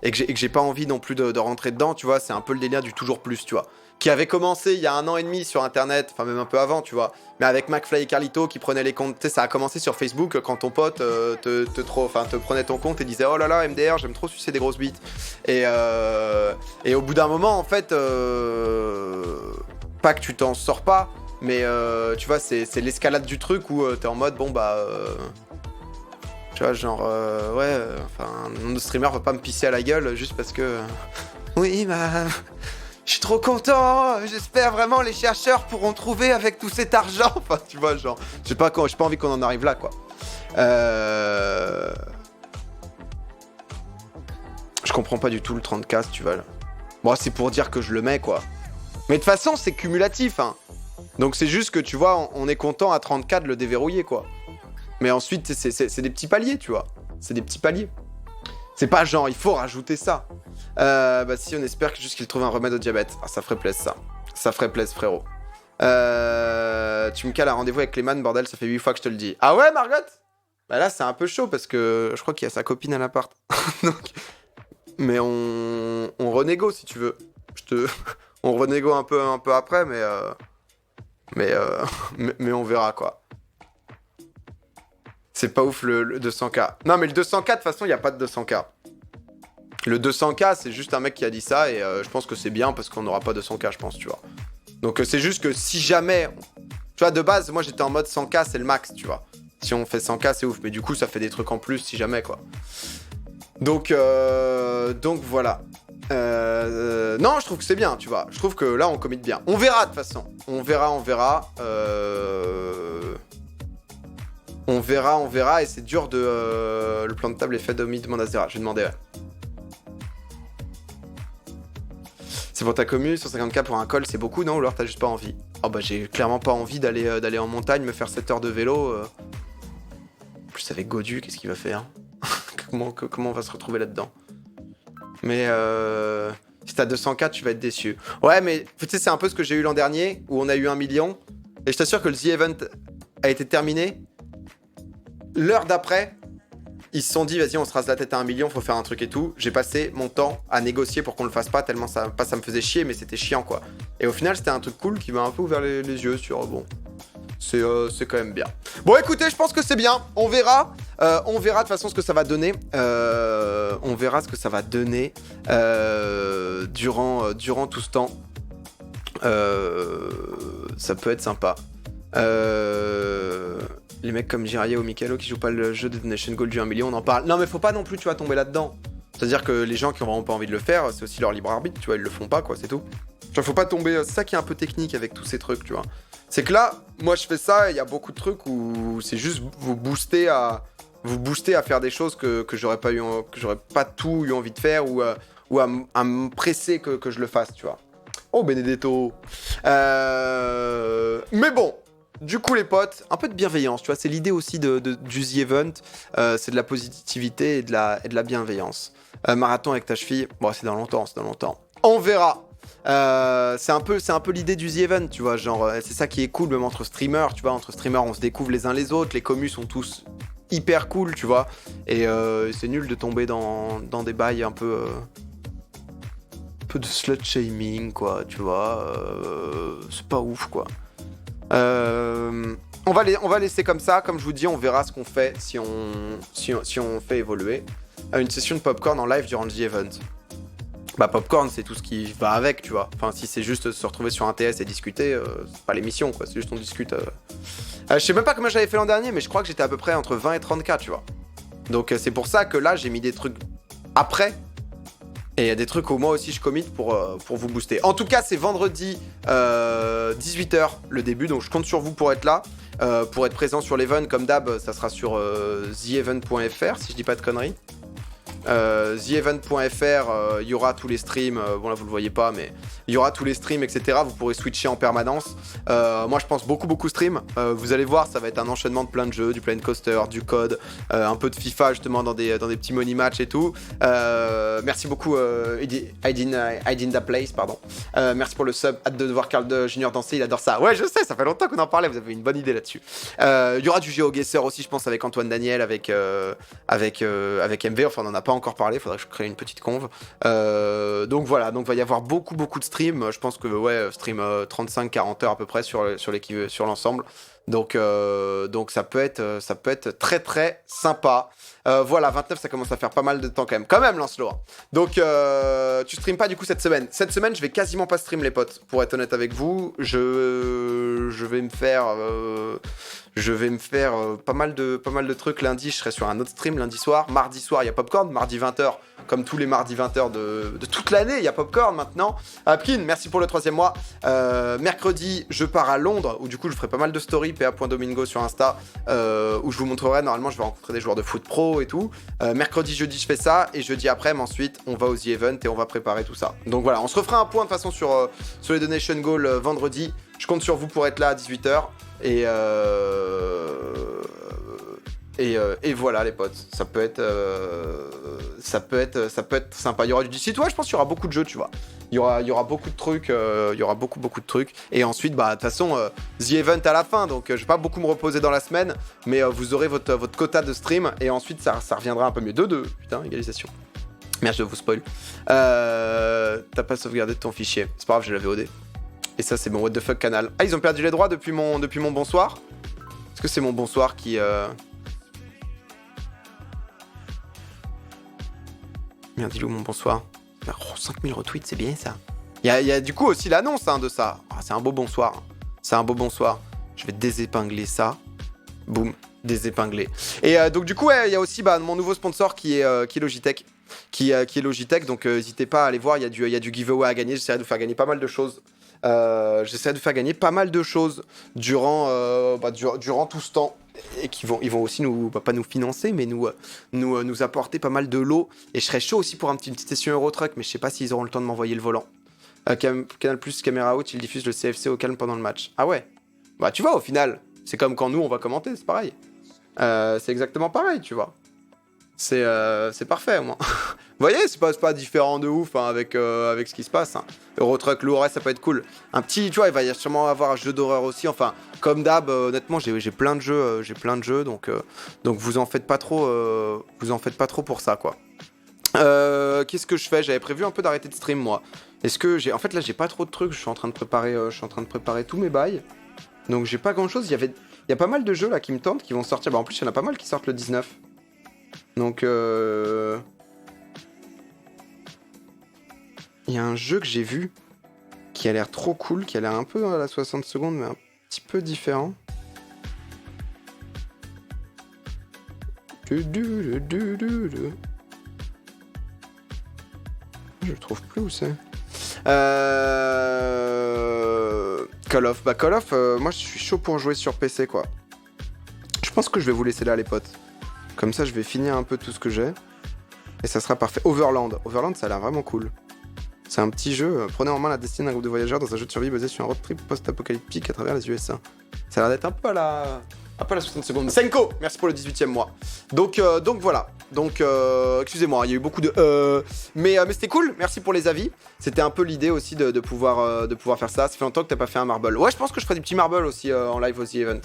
Speaker 1: Et que j'ai pas envie non plus de rentrer dedans, tu vois. C'est un peu le délire du toujours plus, tu vois. Qui avait commencé il y a 1 an et demi sur Internet, enfin même un peu avant, tu vois. Mais avec McFly et Carlito qui prenaient les comptes, tu sais, ça a commencé sur Facebook quand ton pote te prenait ton compte et disait oh là là MDR, j'aime trop sucer des grosses bites. Et au bout d'un moment, en fait, pas que tu t'en sors pas, mais tu vois, c'est l'escalade du truc où t'es en mode bon tu vois, genre un streamer va pas me pisser à la gueule juste parce que oui je suis trop content, j'espère vraiment les chercheurs pourront trouver avec tout cet argent. Enfin, tu vois, genre, j'ai pas envie qu'on en arrive là, quoi. Je comprends pas du tout le 30k, si tu veux. Bon, c'est pour dire que je le mets, quoi. Mais de toute façon, c'est cumulatif, hein. Donc c'est juste que, tu vois, on est content à 30k de le déverrouiller, quoi. Mais ensuite, c'est des petits paliers, tu vois. C'est des petits paliers. C'est pas genre, il faut rajouter ça. Si, on espère que juste qu'il trouve un remède au diabète. Ah, ça ferait plaisir, ça. Ça ferait plaisir, frérot. Tu me cales un rendez-vous avec Clément, bordel, ça fait 8 fois que je te le dis. Ah ouais, Margot? Bah là, c'est un peu chaud parce que je crois qu'il y a sa copine à l'appart. Donc... Mais on renégo si tu veux. On renégo un peu après, mais on verra, quoi. C'est pas ouf le 200k. Non, mais le 200k, de toute façon, il n'y a pas de 200k. Le 200k, c'est juste un mec qui a dit ça, et je pense que c'est bien parce qu'on n'aura pas 200k, je pense, tu vois. Donc c'est juste que si jamais... Tu vois, de base, moi j'étais en mode 100k, c'est le max, tu vois. Si on fait 100k, c'est ouf, mais du coup, ça fait des trucs en plus si jamais, quoi. Donc voilà. Non, je trouve que c'est bien, tu vois. Je trouve que là, on commit bien. On verra, de toute façon. On verra. On verra, et c'est dur de... Le plan de table est fait d'Omi, demande à Zera. Je vais demander, ouais. C'est pour ta commu, 150k pour un col, c'est beaucoup, non? Ou alors t'as juste pas envie? Oh bah j'ai clairement pas envie d'aller en montagne, me faire 7 heures de vélo. En plus avec Godu, qu'est-ce qu'il va faire? comment on va se retrouver là-dedans? Mais si t'as 200k, tu vas être déçu. Ouais, mais tu sais, c'est un peu ce que j'ai eu l'an dernier, où on a eu 1 million. Et je t'assure que le The Event a été terminé. L'heure d'après, ils se sont dit, vas-y, on se rase la tête à 1 million, faut faire un truc et tout. J'ai passé mon temps à négocier pour qu'on le fasse pas, tellement ça me faisait chier, mais c'était chiant, quoi. Et au final, c'était un truc cool qui m'a un peu ouvert les yeux sur, bon, c'est quand même bien. Bon, écoutez, je pense que c'est bien. On verra de toute façon ce que ça va donner. On verra ce que ça va donner durant tout ce temps. Ça peut être sympa. Les mecs comme Jiraiya ou Mikelo qui jouent pas le jeu de Donation Gold du 1 million, on en parle. Non, mais faut pas non plus, tu vois, tomber là-dedans. C'est-à-dire que les gens qui ont vraiment pas envie de le faire, c'est aussi leur libre arbitre, tu vois, ils le font pas, quoi, c'est tout. Genre, faut pas tomber. C'est ça qui est un peu technique avec tous ces trucs, tu vois. C'est que là, moi, je fais ça, et il y a beaucoup de trucs où c'est juste vous booster à faire des choses que j'aurais pas tout eu envie de faire, ou à me presser que je le fasse, tu vois. Oh Benedetto. Mais bon, du coup les potes, un peu de bienveillance, tu vois, c'est l'idée aussi du The Event, c'est de la positivité et de la bienveillance. Marathon avec ta cheville, bon c'est dans longtemps, On verra. C'est un peu l'idée du The Event, tu vois, genre c'est ça qui est cool même entre streamers, tu vois, entre streamers on se découvre les uns les autres, les commus sont tous hyper cool, tu vois, et c'est nul de tomber dans des bails un peu de slut shaming, quoi, tu vois, c'est pas ouf, quoi. On va laisser comme ça, comme je vous dis, on verra ce qu'on fait si on fait évoluer. Une session de popcorn en live durant le The Event. Bah popcorn c'est tout ce qui va avec, tu vois. Enfin si c'est juste se retrouver sur un TS et discuter, c'est pas l'émission quoi, c'est juste on discute. Je sais même pas comment j'avais fait l'an dernier, mais je crois que j'étais à peu près entre 20 et 30K, tu vois. Donc c'est pour ça que là j'ai mis des trucs après. Et il y a des trucs où moi aussi je commit pour vous booster. En tout cas c'est vendredi 18h le début, donc je compte sur vous pour être là. Pour être présent sur l'event comme d'hab, ça sera sur theevent.fr si je dis pas de conneries. theevent.fr, il y aura tous les streams, bon là vous le voyez pas mais il y aura tous les streams etc, vous pourrez switcher en permanence. Moi je pense beaucoup stream, vous allez voir ça va être un enchaînement de plein de jeux, du Plane Coaster, du code, un peu de FIFA justement dans des petits money match et tout. Merci beaucoup Hiding Place, pardon. Merci pour le sub, hâte de voir Carl Junior danser, il adore ça. Ouais je sais, ça fait longtemps qu'on en parlait, vous avez une bonne idée là-dessus. Il y aura du GeoGuessr aussi je pense avec Antoine Daniel, avec MV, enfin on en a pas encore parlé, faudrait que je crée une petite conve. Donc voilà, donc va y avoir beaucoup de streams, je pense que ouais, stream 35-40 heures à peu près sur l'ensemble. Donc ça peut être très sympa. Voilà, 29 ça commence à faire pas mal de temps quand même Lancelot. Donc tu stream pas du coup cette semaine. Cette semaine je vais quasiment pas stream les potes, pour être honnête avec vous. Je vais me faire pas mal de trucs. Lundi je serai sur un autre stream lundi soir. Mardi soir il y a Popcorn, mardi 20h, comme tous les mardis 20h de toute l'année, il y a Popcorn maintenant. Pkin, merci pour le 3e mois. Mercredi je pars à Londres, où du coup je ferai pas mal de stories, pa.domingo sur Insta, où je vous montrerai, normalement je vais rencontrer des joueurs de foot pro et tout. Mercredi, jeudi je fais ça, et jeudi après, ensuite on va au The Event et on va préparer tout ça. Donc voilà, on se refera un point de toute façon sur les donation goals vendredi. Je compte sur vous pour être là à 18h. Et voilà les potes, ça peut être sympa. Il y aura du site, ouais, je pense qu'il y aura beaucoup de jeux, tu vois. Il y aura beaucoup de trucs, beaucoup de trucs. Et ensuite, bah de toute façon, The Event à la fin, donc je vais pas beaucoup me reposer dans la semaine, mais vous aurez votre quota de stream et ensuite ça reviendra un peu mieux. 2-2, putain, égalisation. Merde, je vous spoil. T'as pas sauvegardé de ton fichier, c'est pas grave, j'ai la VOD. Et ça, c'est mon what the fuck canal. Ah, ils ont perdu les droits depuis mon bonsoir. Est-ce que c'est mon bonsoir qui Merde, dis-le mon bonsoir. Oh, 5000 retweets, c'est bien ça. Il y a du coup aussi l'annonce de ça. Oh, c'est un beau bonsoir. Je vais désépingler ça. Boum, désépingler. Et donc du coup, il y a aussi mon nouveau sponsor qui est Logitech. Qui est Logitech, donc n'hésitez pas à aller voir, il y a du giveaway à gagner. J'essaierai de vous faire gagner pas mal de choses. Durant tout ce temps. Et ils vont aussi pas nous financer, mais nous apporter pas mal de lots. Et je serais chaud aussi pour une petite session Eurotruck, mais je sais pas s'ils auront le temps de m'envoyer le volant. Canal Plus Caméra Out, ils diffusent le CFC au calme pendant le match. Ah ouais. Bah tu vois, au final, c'est comme quand nous on va commenter, c'est pareil. C'est exactement pareil, tu vois. C'est parfait au moins. Vous voyez, c'est pas différent de ouf avec ce qui se passe. Eurotruck, lourd, ça peut être cool. Un petit, tu vois, il va y sûrement avoir un jeu d'horreur aussi. Enfin, comme d'hab, honnêtement, j'ai plein de jeux, donc vous en faites pas trop pour ça, quoi. Qu'est-ce que je fais ? J'avais prévu un peu d'arrêter de stream, moi. En fait, là, j'ai pas trop de trucs. Je suis en train de préparer tous mes bails. Donc, j'ai pas grand-chose. Il y a pas mal de jeux là qui me tentent, qui vont sortir. Bah, en plus, il y en a pas mal qui sortent le 19. Donc, il y a un jeu que j'ai vu qui a l'air trop cool, qui a l'air un peu à la 60 secondes, mais un petit peu différent. Je trouve plus où c'est. Call of. Bah, Call of, moi je suis chaud pour jouer sur PC, quoi. Je pense que je vais vous laisser là, les potes. Comme ça, je vais finir un peu tout ce que j'ai. Et ça sera parfait. Overland, ça a l'air vraiment cool. C'est un petit jeu. Prenez en main la destinée d'un groupe de voyageurs dans un jeu de survie basé sur un road trip post-apocalyptique à travers les USA. Ça a l'air d'être un peu à la 60 secondes. Senko, merci pour le 18e mois. Donc voilà. Donc, excusez-moi, il y a eu beaucoup de mais c'était cool, merci pour les avis. C'était un peu l'idée aussi de pouvoir faire ça. Ça fait longtemps que t'as pas fait un marble. Ouais, je pense que je ferai des petits marbles aussi en live aussi event.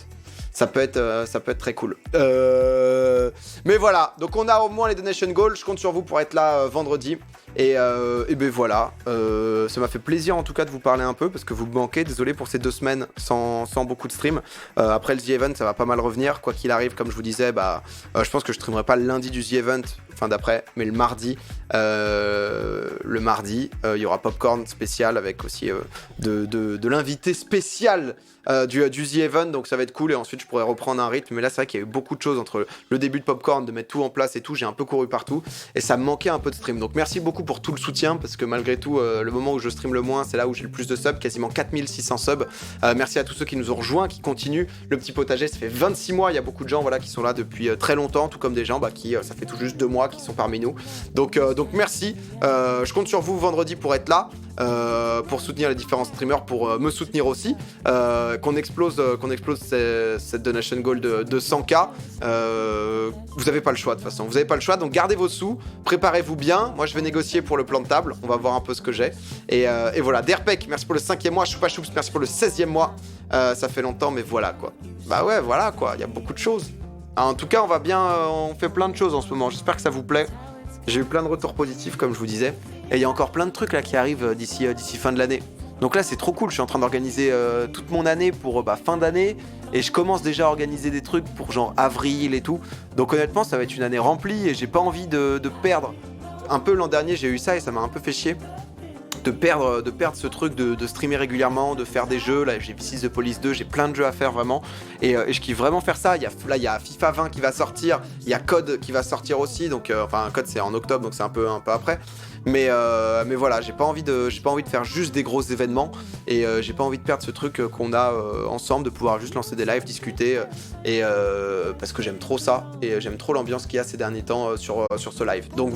Speaker 1: Ça peut être très cool. Mais voilà, donc on a au moins les donation goals. Je compte sur vous pour être là vendredi. Et ben voilà, ça m'a fait plaisir en tout cas de vous parler un peu parce que vous me manquez. Désolé pour ces 2 semaines sans beaucoup de stream. Après le The Event, ça va pas mal revenir. Quoi qu'il arrive, comme je vous disais, je pense que je streamerai pas le lundi du The Event, enfin d'après, mais le mardi. Il y aura Popcorn spécial avec aussi de l'invité spécial du The Event, donc ça va être cool et ensuite je pourrais reprendre un rythme. Mais là c'est vrai qu'il y a eu beaucoup de choses entre le début de Popcorn, de mettre tout en place et tout, j'ai un peu couru partout et ça me manquait un peu de stream. Donc merci beaucoup pour tout le soutien parce que malgré tout le moment où je stream le moins c'est là où j'ai le plus de subs, quasiment 4600 subs. Merci à tous ceux qui nous ont rejoints, qui continuent le petit potager, ça fait 26 mois, il y a beaucoup de gens qui sont là depuis très longtemps, tout comme des gens qui ça fait tout juste 2 mois qui sont parmi nous. Donc merci, je compte sur vous vendredi pour être là, pour soutenir les différents streamers, pour me soutenir aussi, qu'on explose cette donation goal de 100K. Vous avez pas le choix de toute façon, vous avez pas le choix, donc gardez vos sous, préparez-vous bien. Moi je vais négocier pour le plan de table, on va voir un peu ce que j'ai. Et voilà, Derpek, merci pour le 5e mois, Choupa Choups, merci pour le 16e mois. Ça fait longtemps, mais voilà quoi. Bah ouais, voilà quoi, il y a beaucoup de choses. En tout cas, on fait plein de choses en ce moment, j'espère que ça vous plaît. J'ai eu plein de retours positifs, comme je vous disais. Et il y a encore plein de trucs là qui arrivent d'ici fin de l'année. Donc là, c'est trop cool. Je suis en train d'organiser toute mon année pour fin d'année. Et je commence déjà à organiser des trucs pour genre avril et tout. Donc honnêtement, ça va être une année remplie et j'ai pas envie de perdre. Un peu l'an dernier, j'ai eu ça et ça m'a un peu fait chier. De perdre ce truc de streamer régulièrement, de faire des jeux. Là, j'ai V6 de Police 2, j'ai plein de jeux à faire vraiment. Et je kiffe vraiment faire ça. Il y a FIFA 20 qui va sortir, il y a Code qui va sortir aussi. Donc, Code c'est en octobre, donc c'est un peu après. Mais voilà, j'ai pas envie de faire juste des gros événements. Et j'ai pas envie de perdre ce truc qu'on a ensemble, de pouvoir juste lancer des lives, discuter. Parce que j'aime trop ça. Et j'aime trop l'ambiance qu'il y a ces derniers temps sur ce live. Donc